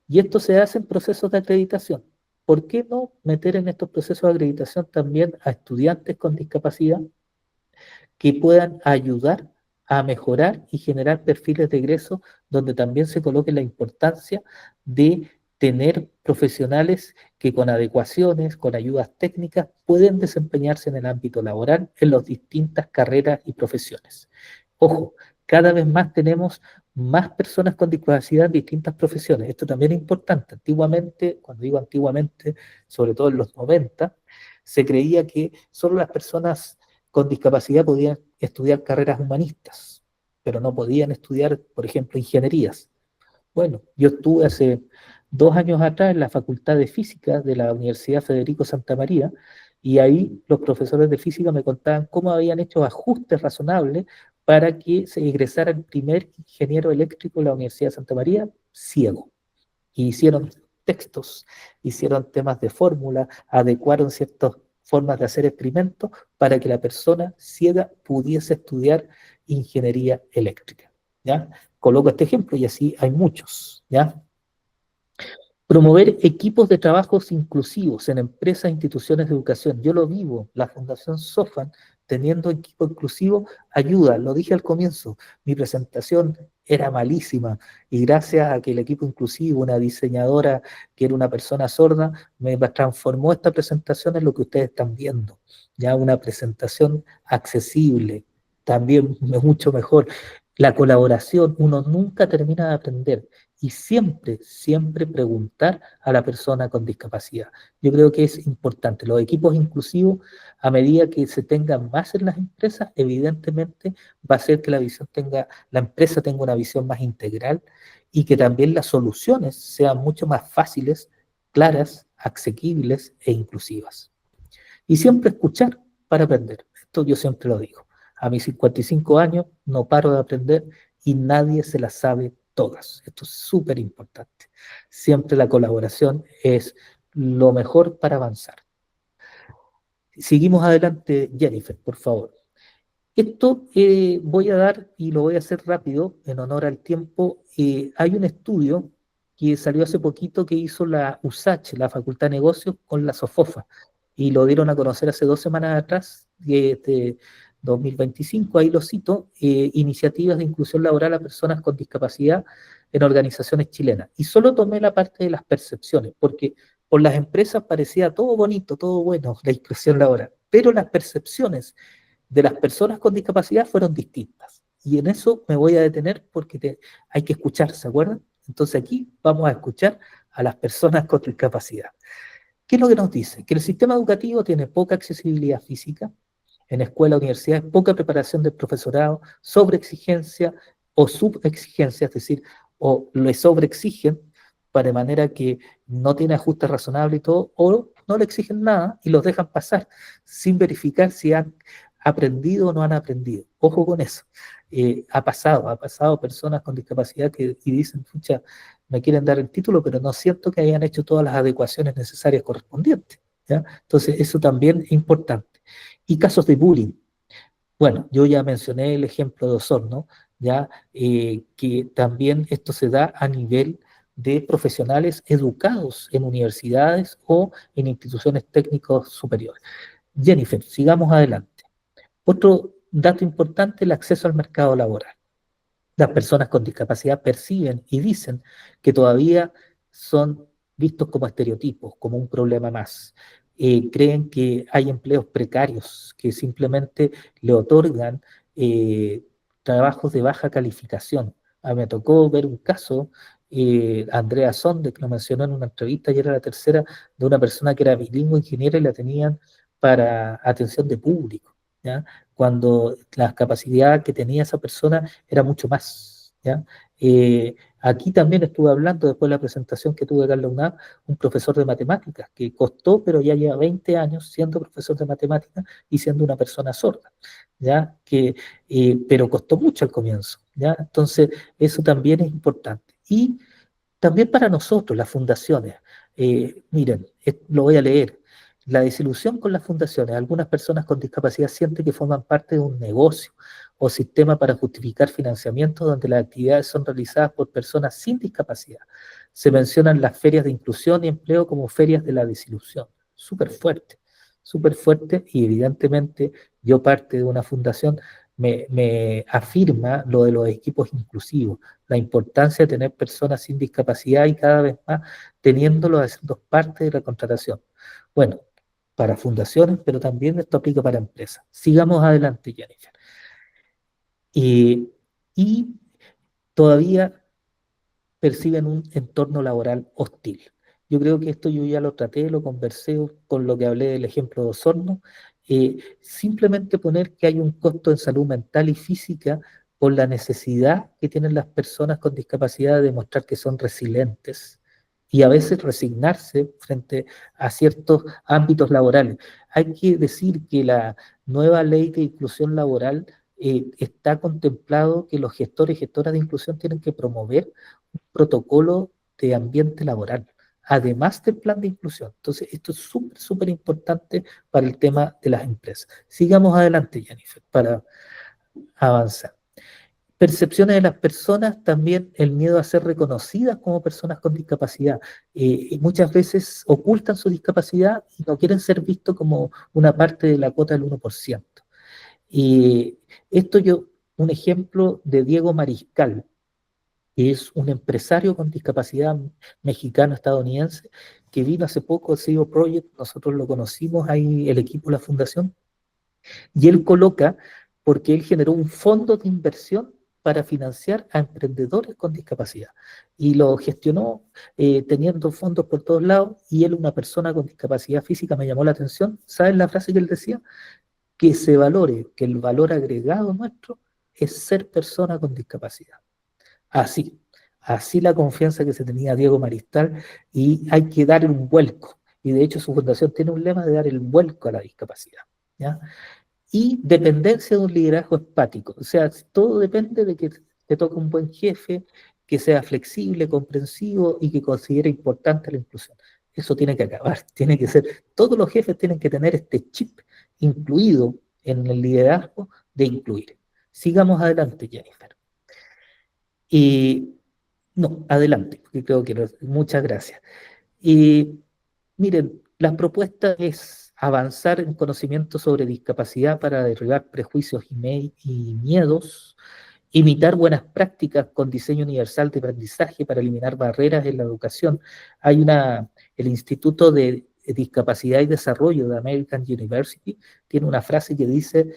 Y esto se hace en procesos de acreditación. ¿Por qué no meter en estos procesos de acreditación también a estudiantes con discapacidad que puedan ayudar a mejorar y generar perfiles de egreso donde también se coloque la importancia de tener profesionales que con adecuaciones, con ayudas técnicas, pueden desempeñarse en el ámbito laboral en las distintas carreras y profesiones? Ojo, cada vez más tenemos más personas con discapacidad en distintas profesiones. Esto también es importante. Antiguamente, cuando digo antiguamente, sobre todo en los 90, se creía que solo las personas con discapacidad podían estudiar carreras humanistas, pero no podían estudiar, por ejemplo, ingenierías. Bueno, yo estuve hace 2 años atrás en la Facultad de Física de la Universidad Federico Santa María y ahí los profesores de física me contaban cómo habían hecho ajustes razonables para que se egresara el primer ingeniero eléctrico de la Universidad de Santa María ciego. Y hicieron textos, hicieron temas de fórmula, adecuaron ciertas formas de hacer experimentos para que la persona ciega pudiese estudiar ingeniería eléctrica. ¿ya? Coloco este ejemplo y así hay muchos, ¿ya? Promover equipos de trabajos inclusivos en empresas e instituciones de educación. Yo lo vivo, la Fundación SOFAN, teniendo equipo inclusivo, ayuda. Lo dije al comienzo, mi presentación era malísima y gracias a que el equipo inclusivo, una diseñadora que era una persona sorda, me transformó esta presentación en lo que ustedes están viendo. Ya una presentación accesible, también mucho mejor. La colaboración, uno nunca termina de aprender y siempre, siempre preguntar a la persona con discapacidad. Yo creo que es importante. Los equipos inclusivos, a medida que se tengan más en las empresas, evidentemente va a hacer que la empresa tenga una visión más integral y que también las soluciones sean mucho más fáciles, claras, asequibles e inclusivas. Y siempre escuchar para aprender. Esto yo siempre lo digo. A mis 55 años no paro de aprender y nadie se las sabe todas. Esto es súper importante. Siempre la colaboración es lo mejor para avanzar. Seguimos adelante, Jennifer, por favor. Esto voy a dar, y lo voy a hacer rápido, en honor al tiempo. Hay un estudio que salió hace poquito que hizo la USACH, la Facultad de Negocios, con la SOFOFA, y lo dieron a conocer hace 2 semanas atrás, de 2025, ahí lo cito, iniciativas de inclusión laboral a personas con discapacidad en organizaciones chilenas. Y solo tomé la parte de las percepciones, porque por las empresas parecía todo bonito, todo bueno, la inclusión laboral, pero las percepciones de las personas con discapacidad fueron distintas. Y en eso me voy a detener porque hay que escuchar, ¿se acuerdan? Entonces aquí vamos a escuchar a las personas con discapacidad. ¿Qué es lo que nos dice? Que el sistema educativo tiene poca accesibilidad física, en escuelas, universidades, poca preparación del profesorado, sobreexigencia o subexigencia, es decir, o le sobreexigen de manera que no tiene ajuste razonable y todo, o no le exigen nada y los dejan pasar sin verificar si han aprendido o no han aprendido. Ojo con eso. Ha pasado personas con discapacidad y dicen, pucha, me quieren dar el título, pero no siento que hayan hecho todas las adecuaciones necesarias correspondientes. ¿Ya? Entonces, eso también es importante. Y casos de bullying. Bueno, yo ya mencioné el ejemplo de Osorno, ya que también esto se da a nivel de profesionales educados en universidades o en instituciones técnicos superiores. Jennifer, sigamos adelante. Otro dato importante, el acceso al mercado laboral. Las personas con discapacidad perciben y dicen que todavía son vistos como estereotipos, como un problema más. Creen que hay empleos precarios que simplemente le otorgan trabajos de baja calificación. A mí me tocó ver un caso, Andrea Sonde, que lo mencionó en una entrevista, y era la tercera, de una persona que era bilingüe ingeniera y la tenían para atención de público, ¿ya? Cuando la capacidad que tenía esa persona era mucho más, ¿ya? Aquí también estuve hablando, después de la presentación que tuve acá en la UNAM, un profesor de matemáticas, que costó, pero ya lleva 20 años siendo profesor de matemáticas y siendo una persona sorda, ¿ya? Pero costó mucho al comienzo, ¿ya? Entonces, eso también es importante. Y también para nosotros, las fundaciones, miren, lo voy a leer. La desilusión con las fundaciones. Algunas personas con discapacidad sienten que forman parte de un negocio o sistema para justificar financiamiento donde las actividades son realizadas por personas sin discapacidad. Se mencionan las ferias de inclusión y empleo como ferias de la desilusión. Súper fuerte y evidentemente yo parte de una fundación me afirma lo de los equipos inclusivos, la importancia de tener personas sin discapacidad y cada vez más teniéndolo haciendo parte de la contratación. Bueno, para fundaciones, pero también esto aplica para empresas. Sigamos adelante, Jennifer. Y todavía perciben un entorno laboral hostil. Yo creo que esto yo ya lo traté, lo conversé con lo que hablé del ejemplo de Osorno. Simplemente poner que hay un costo en salud mental y física por la necesidad que tienen las personas con discapacidad de demostrar que son resilientes y a veces resignarse frente a ciertos ámbitos laborales. Hay que decir que la nueva ley de inclusión laboral está contemplado que los gestores y gestoras de inclusión tienen que promover protocolo de ambiente laboral, además del plan de inclusión. Entonces, esto es súper importante para el tema de las empresas. Sigamos adelante, Jennifer, para avanzar. Percepciones de las personas, también el miedo a ser reconocidas como personas con discapacidad. Muchas veces ocultan su discapacidad y no quieren ser vistos como una parte de la cuota del 1%. Y esto un ejemplo de Diego Mariscal, que es un empresario con discapacidad mexicano-estadounidense, que vino hace poco al CEO Project, nosotros lo conocimos ahí, el equipo de la fundación, y él coloca, porque él generó un fondo de inversión para financiar a emprendedores con discapacidad. Y lo gestionó teniendo fondos por todos lados, y él, una persona con discapacidad física, me llamó la atención. ¿Sabes la frase que él decía? Que se valore, que el valor agregado nuestro es ser persona con discapacidad. Así, así la confianza que se tenía Diego Maristal, y hay que dar un vuelco. Y de hecho su fundación tiene un lema de dar el vuelco a la discapacidad, ¿ya? Y dependencia de un liderazgo empático. O sea, todo depende de que te toque un buen jefe, que sea flexible, comprensivo y que considere importante la inclusión. Eso tiene que acabar, tiene que ser, todos los jefes tienen que tener este chip incluido en el liderazgo de incluir. Sigamos adelante, Jennifer. Y no, adelante, porque creo que muchas gracias. Y miren, la propuesta es avanzar en conocimiento sobre discapacidad para derribar prejuicios y miedos, imitar buenas prácticas con diseño universal de aprendizaje para eliminar barreras en la educación. El Instituto de Discapacidad y Desarrollo de American University tiene una frase que dice,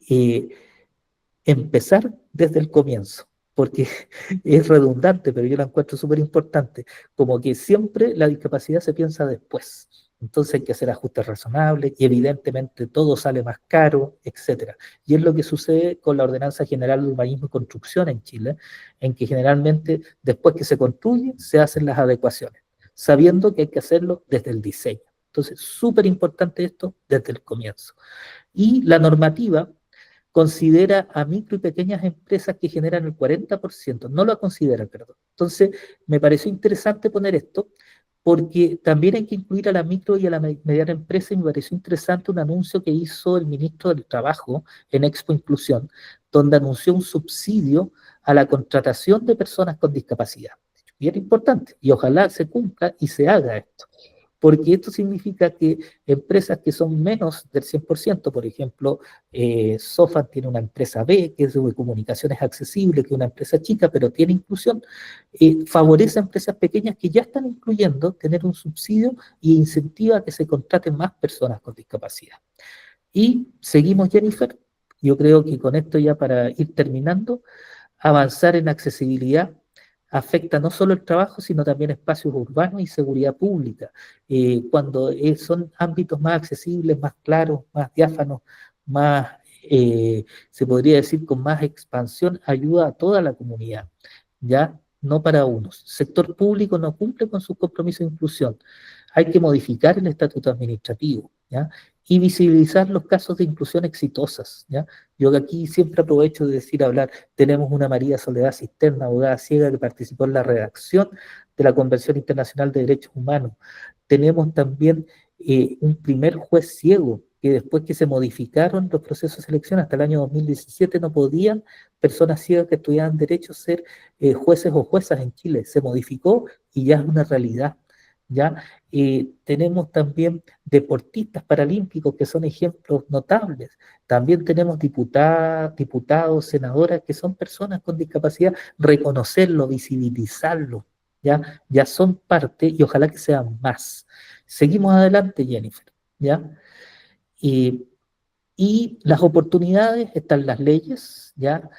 eh, empezar desde el comienzo, porque es redundante, pero yo la encuentro súper importante, como que siempre la discapacidad se piensa después. Entonces hay que hacer ajustes razonables y evidentemente todo sale más caro, etcétera. Y es lo que sucede con la Ordenanza General de Urbanismo y Construcción en Chile, en que generalmente después que se construye se hacen las adecuaciones, sabiendo que hay que hacerlo desde el diseño. Entonces, súper importante esto desde el comienzo. Y la normativa considera a micro y pequeñas empresas que generan el 40%, no lo considera, perdón. Entonces, me pareció interesante poner esto, porque también hay que incluir a la micro y a la mediana empresa, y me pareció interesante un anuncio que hizo el ministro del Trabajo en Expo Inclusión, donde anunció un subsidio a la contratación de personas con discapacidad. Y era importante, y ojalá se cumpla y se haga esto, porque esto significa que empresas que son menos del 100%, por ejemplo, Sofan tiene una empresa B, que es de comunicaciones accesibles, que es una empresa chica, pero tiene inclusión, favorece a empresas pequeñas que ya están incluyendo tener un subsidio y incentiva a que se contraten más personas con discapacidad. Y seguimos, Jennifer, yo creo que con esto ya para ir terminando, avanzar en accesibilidad afecta no solo el trabajo, sino también espacios urbanos y seguridad pública. Cuando son ámbitos más accesibles, más claros, más diáfanos, más, se podría decir, con más expansión, ayuda a toda la comunidad, ¿ya? No para unos. El sector público no cumple con su compromiso de inclusión. Hay que modificar el estatuto administrativo, ¿ya? Y visibilizar los casos de inclusión exitosas, ¿ya? Yo aquí siempre aprovecho de decir, hablar, tenemos una María Soledad Cisterna, abogada ciega, que participó en la redacción de la Convención Internacional de Derechos Humanos. Tenemos también un primer juez ciego, que después que se modificaron los procesos de selección hasta el año 2017 no podían personas ciegas que estudiaban derecho ser jueces o juezas en Chile. Se modificó y ya es una realidad, ¿ya? Tenemos también deportistas paralímpicos que son ejemplos notables. También tenemos diputados, senadoras que son personas con discapacidad. Reconocerlo, visibilizarlo, ¿ya? Ya son parte y ojalá que sean más. Seguimos adelante, Jennifer, ¿ya? Y, y las oportunidades, están las leyes, ¿ya?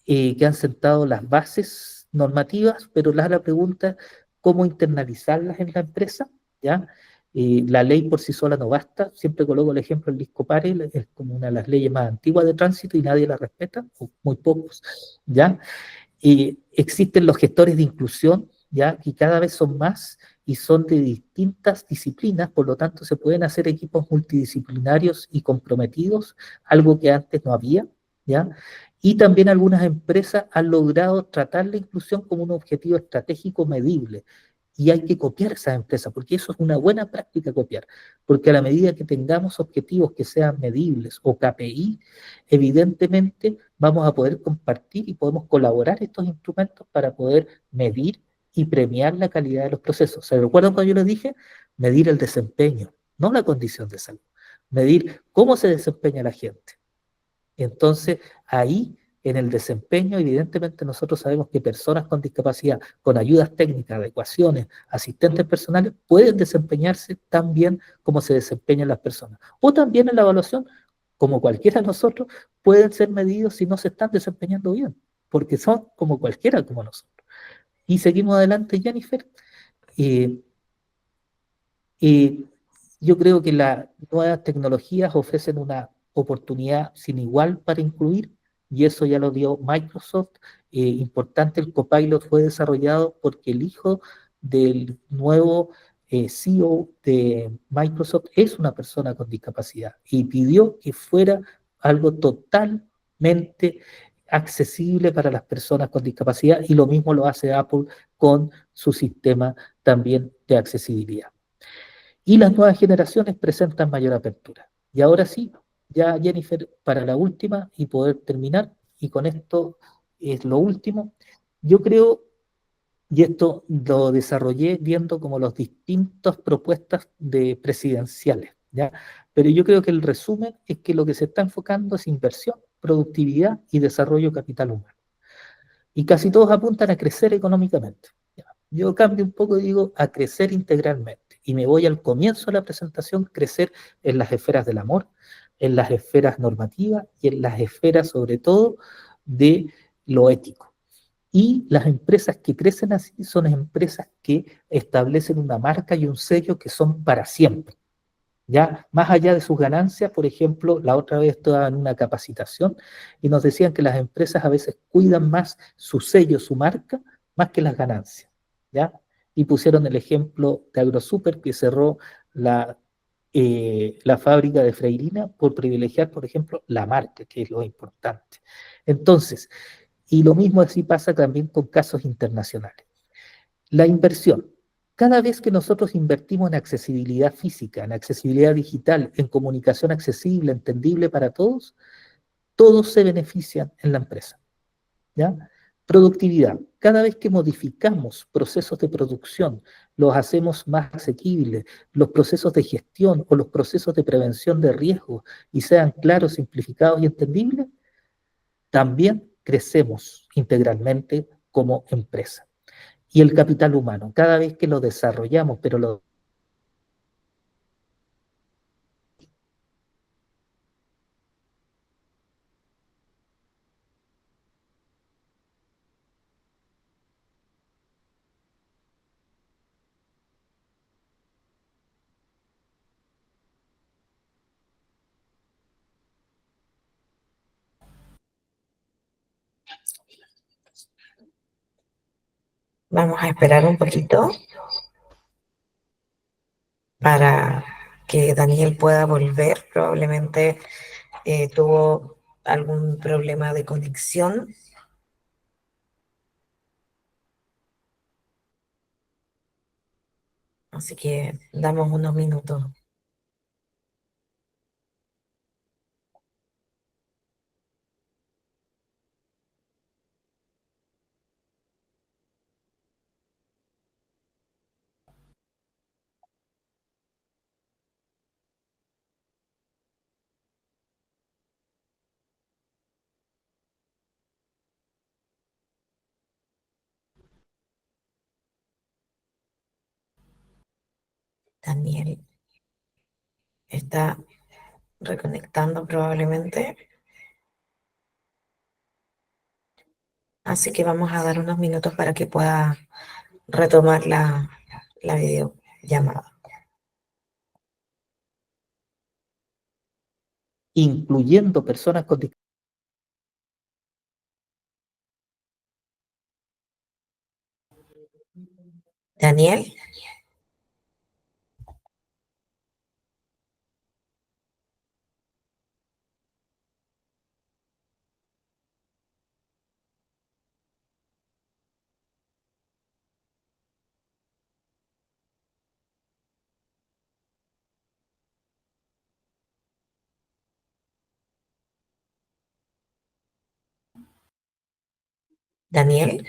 Que han sentado las bases normativas, pero la pregunta es cómo internalizarlas en la empresa, ¿ya? La ley por sí sola no basta, siempre coloco el ejemplo del Discopare, es como una de las leyes más antiguas de tránsito y nadie la respeta, o muy pocos, ¿ya? Existen los gestores de inclusión, ¿ya? Que cada vez son más y son de distintas disciplinas, por lo tanto se pueden hacer equipos multidisciplinarios y comprometidos, algo que antes no había, ¿ya? Y también algunas empresas han logrado tratar la inclusión como un objetivo estratégico medible. Y hay que copiar esas empresas, porque eso es una buena práctica copiar, porque a la medida que tengamos objetivos que sean medibles o KPI, evidentemente vamos a poder compartir y podemos colaborar estos instrumentos para poder medir y premiar la calidad de los procesos. ¿Se recuerdan cuando yo les dije? Medir el desempeño, no la condición de salud. Medir cómo se desempeña la gente. Entonces, ahí, en el desempeño, evidentemente nosotros sabemos que personas con discapacidad, con ayudas técnicas, adecuaciones, asistentes personales, pueden desempeñarse tan bien como se desempeñan las personas. O también en la evaluación, como cualquiera de nosotros, pueden ser medidos si no se están desempeñando bien, porque son como cualquiera como nosotros. Y seguimos adelante, Jennifer. Eh, y yo creo que las nuevas tecnologías ofrecen una oportunidad sin igual para incluir, y eso ya lo dio Microsoft. Importante, el Copilot fue desarrollado porque el hijo del nuevo CEO de Microsoft es una persona con discapacidad y pidió que fuera algo totalmente accesible para las personas con discapacidad, y lo mismo lo hace Apple con su sistema también de accesibilidad. Y las nuevas generaciones presentan mayor apertura. Y ahora sí, ya Jennifer, para la última y poder terminar, y con esto es lo último, yo creo, y esto lo desarrollé viendo como las distintas propuestas de presidenciales, ¿ya? Pero yo creo que el resumen es que lo que se está enfocando es inversión, productividad y desarrollo capital humano. Y casi todos apuntan a crecer económicamente. Yo cambio un poco y digo a crecer integralmente. Y me voy al comienzo de la presentación, crecer en las esferas del amor, en las esferas normativas y en las esferas sobre todo de lo ético. Y las empresas que crecen así son empresas que establecen una marca y un sello que son para siempre. Ya más allá de sus ganancias, por ejemplo, la otra vez estaba en una capacitación y nos decían que las empresas a veces cuidan más su sello, su marca, más que las ganancias, ¿ya? Y pusieron el ejemplo de AgroSuper, que cerró la fábrica de Freirina por privilegiar, por ejemplo, la marca, que es lo importante. Entonces, y lo mismo así pasa también con casos internacionales. La inversión. Cada vez que nosotros invertimos en accesibilidad física, en accesibilidad digital, en comunicación accesible, entendible para todos, todos se benefician en la empresa, ¿ya? Productividad. Cada vez que modificamos procesos de producción, los hacemos más asequibles, los procesos de gestión o los procesos de prevención de riesgos y sean claros, simplificados y entendibles, también crecemos integralmente como empresa. Y el capital humano, cada vez que lo desarrollamos, pero lo... Vamos a esperar un poquito para que Daniel pueda volver. Probablemente tuvo algún problema de conexión. Así que damos unos minutos. Daniel está reconectando probablemente. Así que vamos a dar unos minutos para que pueda retomar la videollamada. incluyendo personas con discapacidad. Daniel, Daniel.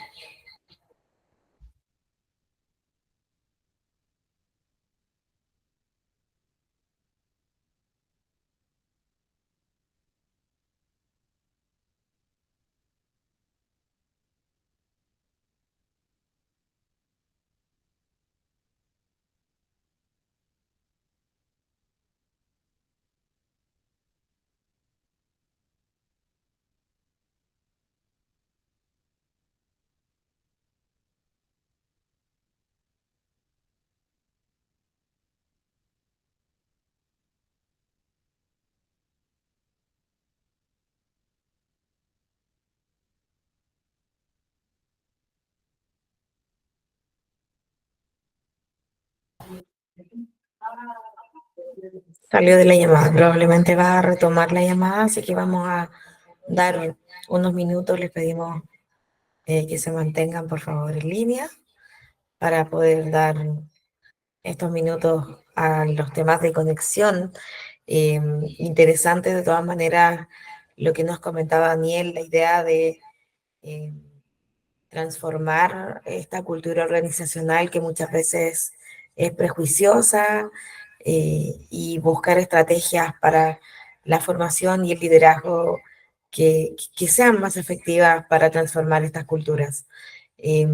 Salió de la llamada, probablemente va a retomar la llamada, así que vamos a dar unos minutos, les pedimos que se mantengan por favor en línea para poder dar estos minutos a los temas de conexión. Interesante de todas maneras lo que nos comentaba Daniel, la idea de eh, transformar esta cultura organizacional que muchas veces es prejuiciosa y buscar estrategias para la formación y el liderazgo que sean más efectivas para transformar estas culturas. Eh,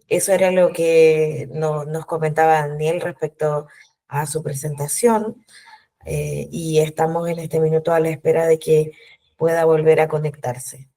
Eso era lo que nos comentaba Daniel respecto a su presentación y estamos en este minuto a la espera de que pueda volver a conectarse.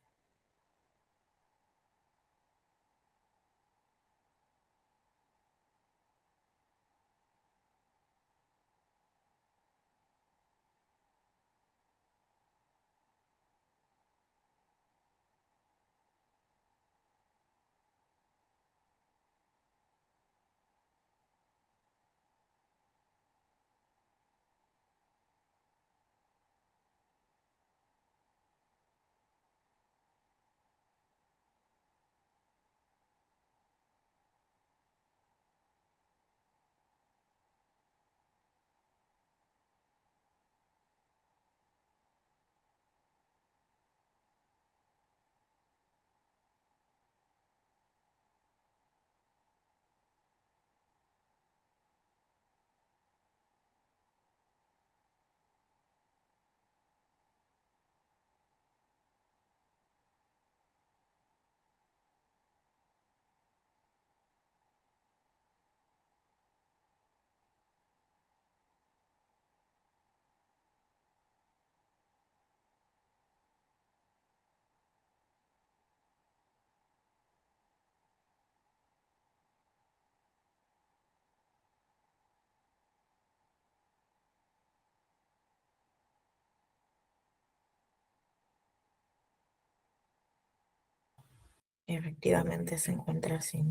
Efectivamente se encuentra así.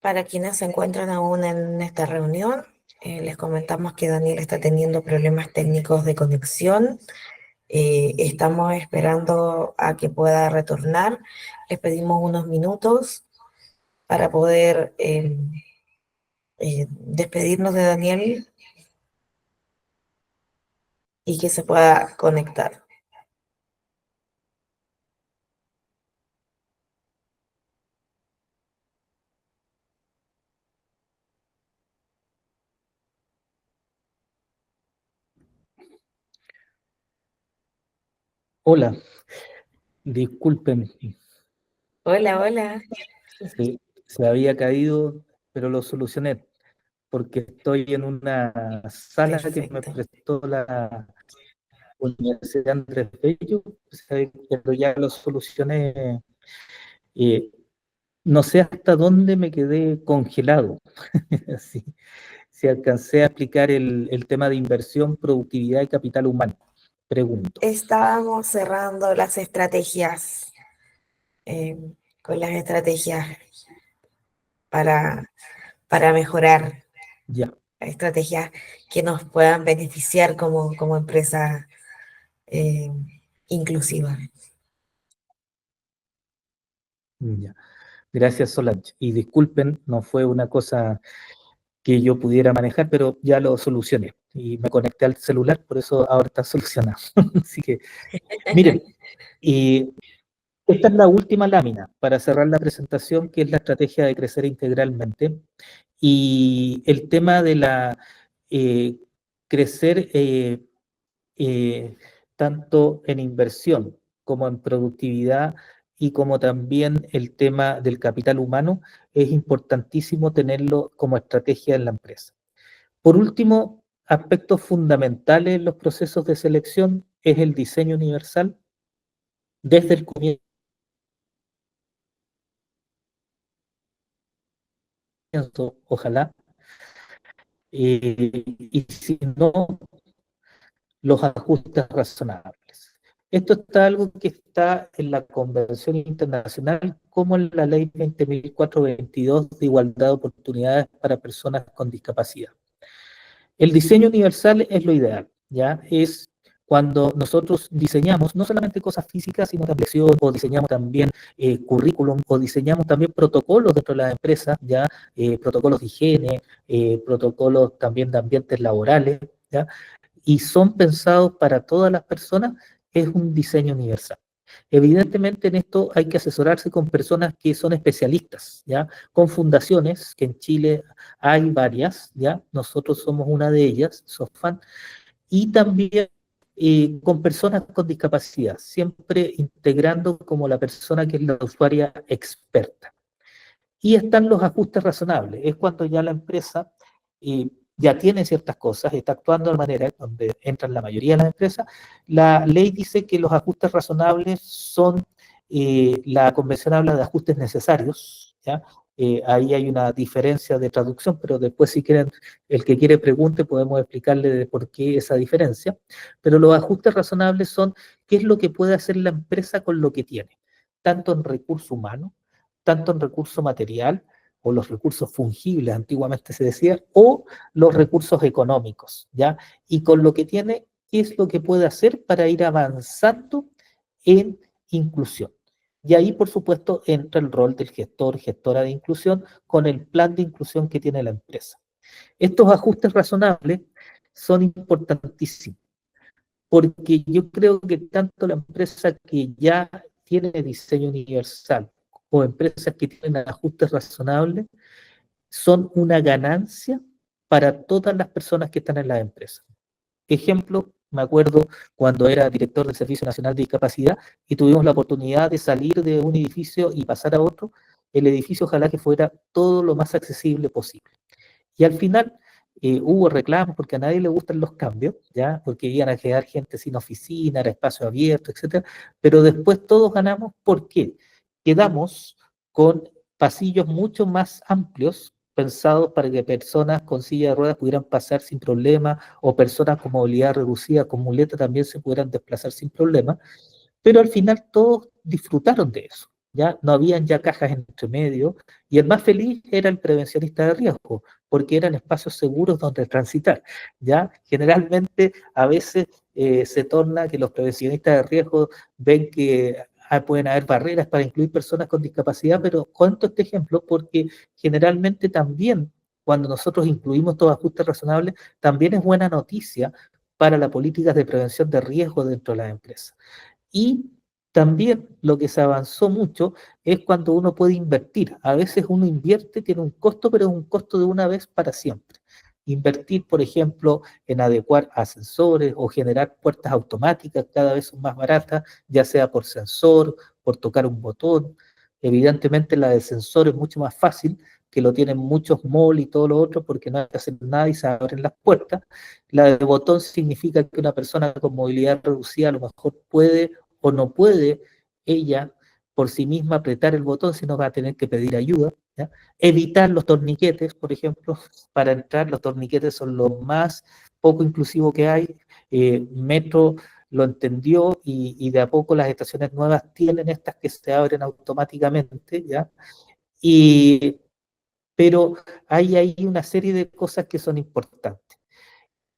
Para quienes se encuentran aún en esta reunión, les comentamos que Daniel está teniendo problemas técnicos de conexión. Estamos esperando a que pueda retornar. Les pedimos unos minutos para poder despedirnos de Daniel y que se pueda conectar. Hola, disculpen, Hola, hola. se había caído, pero lo solucioné porque estoy en una sala que me Perfecto. prestó la Universidad Andrés Bello, pero ya lo solucioné. eh, no sé hasta dónde me quedé congelado. Así, si alcancé a explicar el tema de inversión, productividad y capital humano. Pregunto. Estábamos cerrando las estrategias, eh, con las estrategias para, para mejorar, Ya, estrategias que nos puedan beneficiar como empresa eh, inclusiva. ya. Gracias, Solange. Y disculpen, no fue una cosa que yo pudiera manejar, pero ya lo solucioné. Y me conecté al celular, por eso ahora está solucionado. Así que, miren, y esta es la última lámina para cerrar la presentación, que es la estrategia de crecer integralmente. Y el tema de la eh, crecer tanto en inversión como en productividad y como también el tema del capital humano, es importantísimo tenerlo como estrategia en la empresa. Por último, aspectos fundamentales en los procesos de selección es el diseño universal desde el comienzo, ojalá, y si no, los ajustes razonables. Esto está algo que está en la Convención Internacional como en la Ley 20.422 de Igualdad de Oportunidades para Personas con Discapacidad. El diseño universal es lo ideal, ¿ya? Es cuando nosotros diseñamos no solamente cosas físicas, sino también o diseñamos también currículum, o diseñamos también protocolos dentro de las empresas, ¿ya? Protocolos de higiene, protocolos también de ambientes laborales, ¿ya? Y son pensados para todas las personas, es un diseño universal. Evidentemente en esto hay que asesorarse con personas que son especialistas, ¿ya? Con fundaciones, que en Chile hay varias, ¿ya? Nosotros somos una de ellas, SOFAN, y también con personas con discapacidad, siempre integrando como la persona que es la usuaria experta. Y están los ajustes razonables. Es cuando ya la empresa ya tiene ciertas cosas, está actuando de manera donde entran la mayoría de las empresas. La ley dice que los ajustes razonables son, la convención habla de ajustes necesarios, ¿ya? Ahí hay una diferencia de traducción, pero después si quieren, el que quiere pregunte, podemos explicarle de por qué esa diferencia. Pero los ajustes razonables son qué es lo que puede hacer la empresa con lo que tiene, tanto en recurso humano, tanto en recurso material, o los recursos fungibles, antiguamente se decía, o los recursos económicos, ¿ya? Y con lo que tiene, ¿qué es lo que puede hacer para ir avanzando en inclusión? Y ahí, por supuesto, entra el rol del gestor, gestora de inclusión, con el plan de inclusión que tiene la empresa. Estos ajustes razonables son importantísimos, porque yo creo que tanto la empresa que ya tiene diseño universal o empresas que tienen ajustes razonables son una ganancia para todas las personas que están en la empresa. Ejemplo, me acuerdo cuando era director del Servicio Nacional de Discapacidad y tuvimos la oportunidad de salir de un edificio y pasar a otro, el edificio ojalá que fuera todo lo más accesible posible. Y al final hubo reclamos porque a nadie le gustan los cambios, ¿ya? Porque iban a quedar gente sin oficina, era espacio abierto, etcétera. Pero después todos ganamos. ¿Por qué? Quedamos con pasillos mucho más amplios, pensados para que personas con silla de ruedas pudieran pasar sin problema, o personas con movilidad reducida, con muleta, también se pudieran desplazar sin problema. Pero al final todos disfrutaron de eso. ya no habían ya cajas entre medio, y el más feliz era el prevencionista de riesgo, porque eran espacios seguros donde transitar, ya generalmente a veces se torna que los prevencionistas de riesgo ven que pueden haber barreras para incluir personas con discapacidad, pero cuento este ejemplo porque generalmente también cuando nosotros incluimos todo ajuste razonable, también es buena noticia para las políticas de prevención de riesgo dentro de las empresas. Y también lo que se avanzó mucho es cuando uno puede invertir. A veces uno invierte, tiene un costo, pero es un costo de una vez para siempre. Invertir, por ejemplo, en adecuar ascensores o generar puertas automáticas cada vez son más baratas, ya sea por sensor, por tocar un botón. Evidentemente la de sensor es mucho más fácil, que lo tienen muchos malls y todo lo otro, porque no hay que hacer nada y se abren las puertas. La de botón significa que una persona con movilidad reducida a lo mejor puede o no puede ella por sí misma apretar el botón, sino va a tener que pedir ayuda. ¿Ya? Evitar los torniquetes, por ejemplo, para entrar, los torniquetes son lo más poco inclusivo que hay. Metro lo entendió y de a poco las estaciones nuevas tienen estas que se abren automáticamente, ¿ya? Y, pero hay una serie de cosas que son importantes.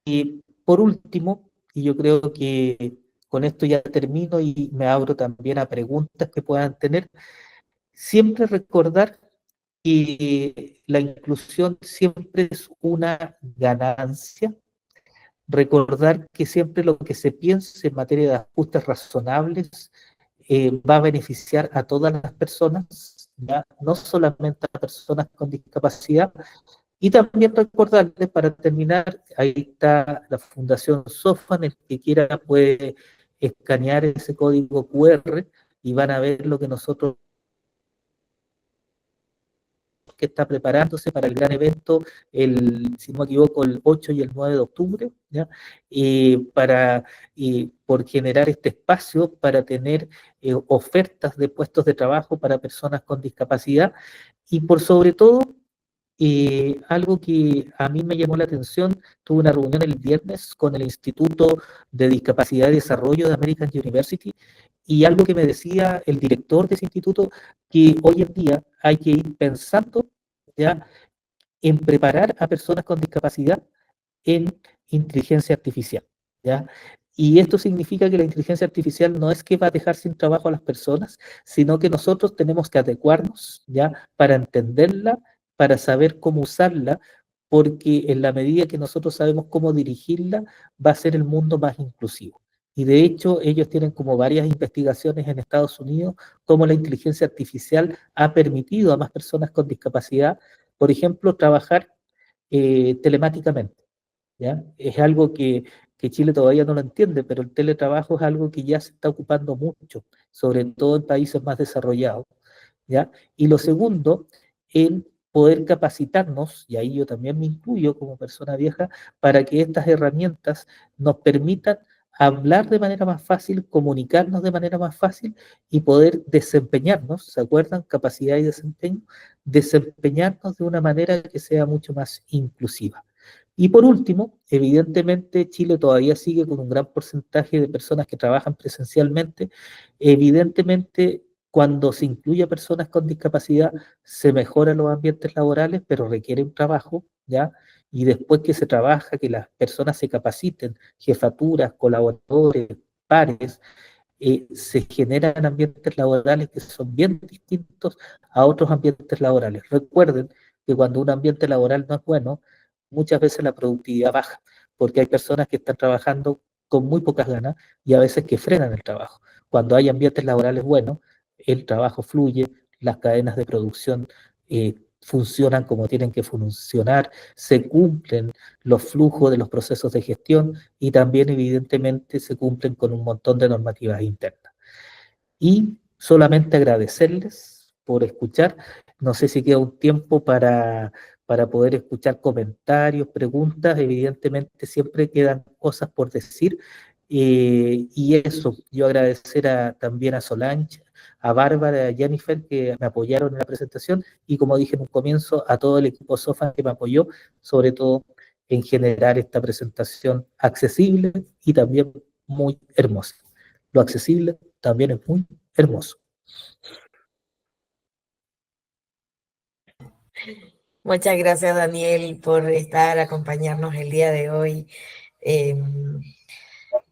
Y por último, y yo creo que con esto ya termino y me abro también a preguntas que puedan tener, siempre recordar que la inclusión siempre es una ganancia, recordar que siempre lo que se piense en materia de ajustes razonables va a beneficiar a todas las personas, ¿ya? No solamente a personas con discapacidad, y también recordarles, para terminar, ahí está la Fundación SOFAN, el que quiera puede escanear ese código QR y van a ver lo que nosotros que está preparándose para el gran evento, si no me equivoco, el 8 y el 9 de octubre, ¿ya? Por generar este espacio para tener ofertas de puestos de trabajo para personas con discapacidad y por sobre todo algo que a mí me llamó la atención, tuve una reunión el viernes con el Instituto de Discapacidad y Desarrollo de American University y algo que me decía el director de ese instituto, que hoy en día hay que ir pensando ya en preparar a personas con discapacidad en inteligencia artificial, ¿ya? Y esto significa que la inteligencia artificial no es que va a dejar sin trabajo a las personas, sino que nosotros tenemos que adecuarnos, ¿ya? Para entenderla, para saber cómo usarla, porque en la medida que nosotros sabemos cómo dirigirla, va a ser el mundo más inclusivo. Y de hecho, ellos tienen como varias investigaciones en Estados Unidos, cómo la inteligencia artificial ha permitido a más personas con discapacidad, por ejemplo, trabajar telemáticamente. ¿Ya? Es algo que Chile todavía no lo entiende, pero el teletrabajo es algo que ya se está ocupando mucho, sobre todo en países más desarrollados, ¿ya? Y lo segundo, en poder capacitarnos, y ahí yo también me incluyo como persona vieja, para que estas herramientas nos permitan hablar de manera más fácil, comunicarnos de manera más fácil y poder desempeñarnos, ¿se acuerdan? Capacidad y desempeño, desempeñarnos de una manera que sea mucho más inclusiva. Y por último, evidentemente Chile todavía sigue con un gran porcentaje de personas que trabajan presencialmente. Evidentemente, cuando se incluye a personas con discapacidad, se mejoran los ambientes laborales, pero requiere un trabajo, ¿ya? Y después que se trabaja, que las personas se capaciten, jefaturas, colaboradores, pares, se generan ambientes laborales que son bien distintos a otros ambientes laborales. Recuerden que cuando un ambiente laboral no es bueno, muchas veces la productividad baja, porque hay personas que están trabajando con muy pocas ganas y a veces que frenan el trabajo. Cuando hay ambientes laborales buenos, el trabajo fluye, las cadenas de producción funcionan como tienen que funcionar, se cumplen los flujos de los procesos de gestión y también evidentemente se cumplen con un montón de normativas internas. Y solamente agradecerles por escuchar. No sé si queda un tiempo para poder escuchar comentarios, preguntas. Evidentemente siempre quedan cosas por decir. Y eso, yo agradecer también a Solange, a Bárbara, a Jennifer que me apoyaron en la presentación y como dije en un comienzo, a todo el equipo SOFA que me apoyó, sobre todo en generar esta presentación accesible y también muy hermosa. Lo accesible también es muy hermoso. Muchas gracias, Daniel, por estar, acompañarnos el día de hoy.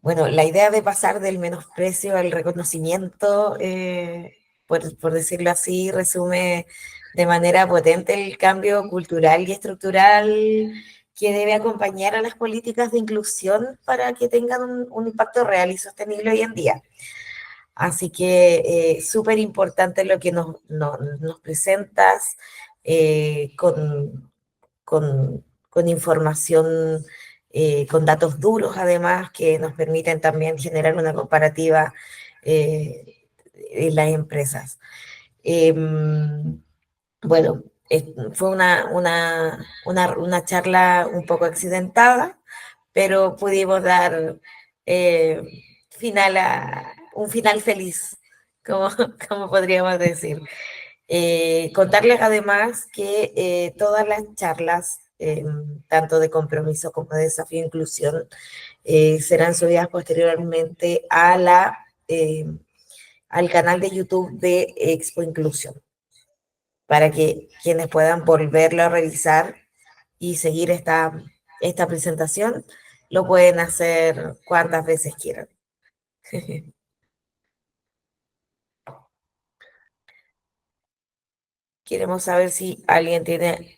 Bueno, la idea de pasar del menosprecio al reconocimiento, por decirlo así, resume de manera potente el cambio cultural y estructural que debe acompañar a las políticas de inclusión para que tengan un impacto real y sostenible hoy en día. Así que súper importante lo que nos presentas con información, con datos duros además, que nos permiten también generar una comparativa en las empresas. Bueno, fue una charla un poco accidentada, pero pudimos dar eh, un final feliz, como, como podríamos decir. Contarles además que todas las charlas, tanto de compromiso como de desafío e inclusión, serán subidas posteriormente al canal de YouTube de Expo Inclusión, para que quienes puedan volverlo a revisar y seguir esta presentación, lo pueden hacer cuantas veces quieran. Queremos saber si alguien tiene,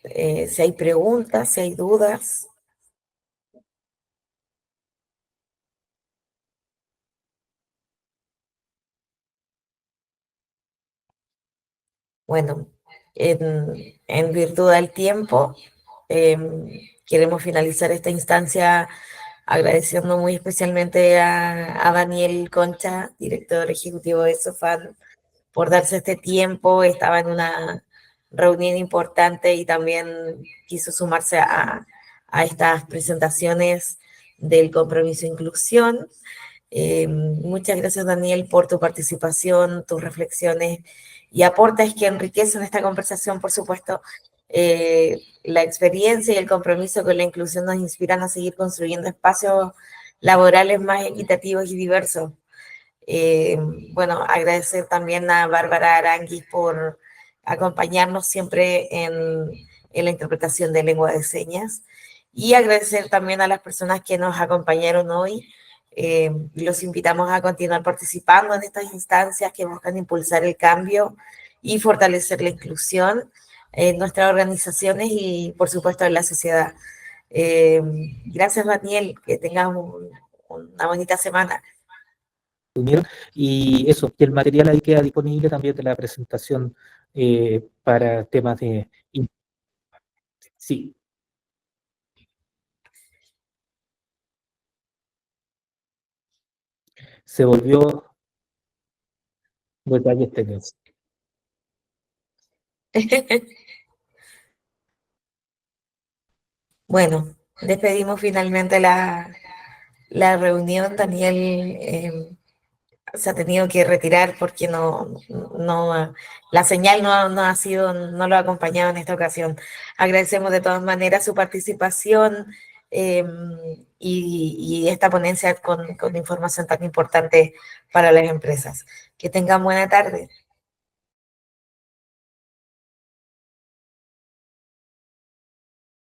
si hay preguntas, si hay dudas. Bueno, en virtud del tiempo, eh, queremos finalizar esta instancia agradeciendo muy especialmente a Daniel Concha, director ejecutivo de Sofan, por darse este tiempo. Estaba en una reunión importante y también quiso sumarse a estas presentaciones del compromiso de inclusión. Muchas gracias, Daniel, por tu participación, tus reflexiones y aportes que enriquecen esta conversación, por supuesto. La experiencia y el compromiso con la inclusión nos inspiran a seguir construyendo espacios laborales más equitativos y diversos. Eh, bueno, agradecer también a Bárbara Aranguis por acompañarnos siempre en la interpretación de lengua de señas, y agradecer también a las personas que nos acompañaron hoy. Los invitamos a continuar participando en estas instancias que buscan impulsar el cambio y fortalecer la inclusión en nuestras organizaciones y, por supuesto, en la sociedad. Eh, Gracias, Daniel, que tengas una bonita semana. Y eso, que el material ahí queda disponible también de la presentación para temas de... Sí, se volvió detalles técnicos. Bueno, despedimos finalmente la reunión. Daniel se ha tenido que retirar porque la señal no lo ha acompañado en esta ocasión. Agradecemos de todas maneras su participación, eh, y esta ponencia con información tan importante para las empresas. Que tengan buena tarde.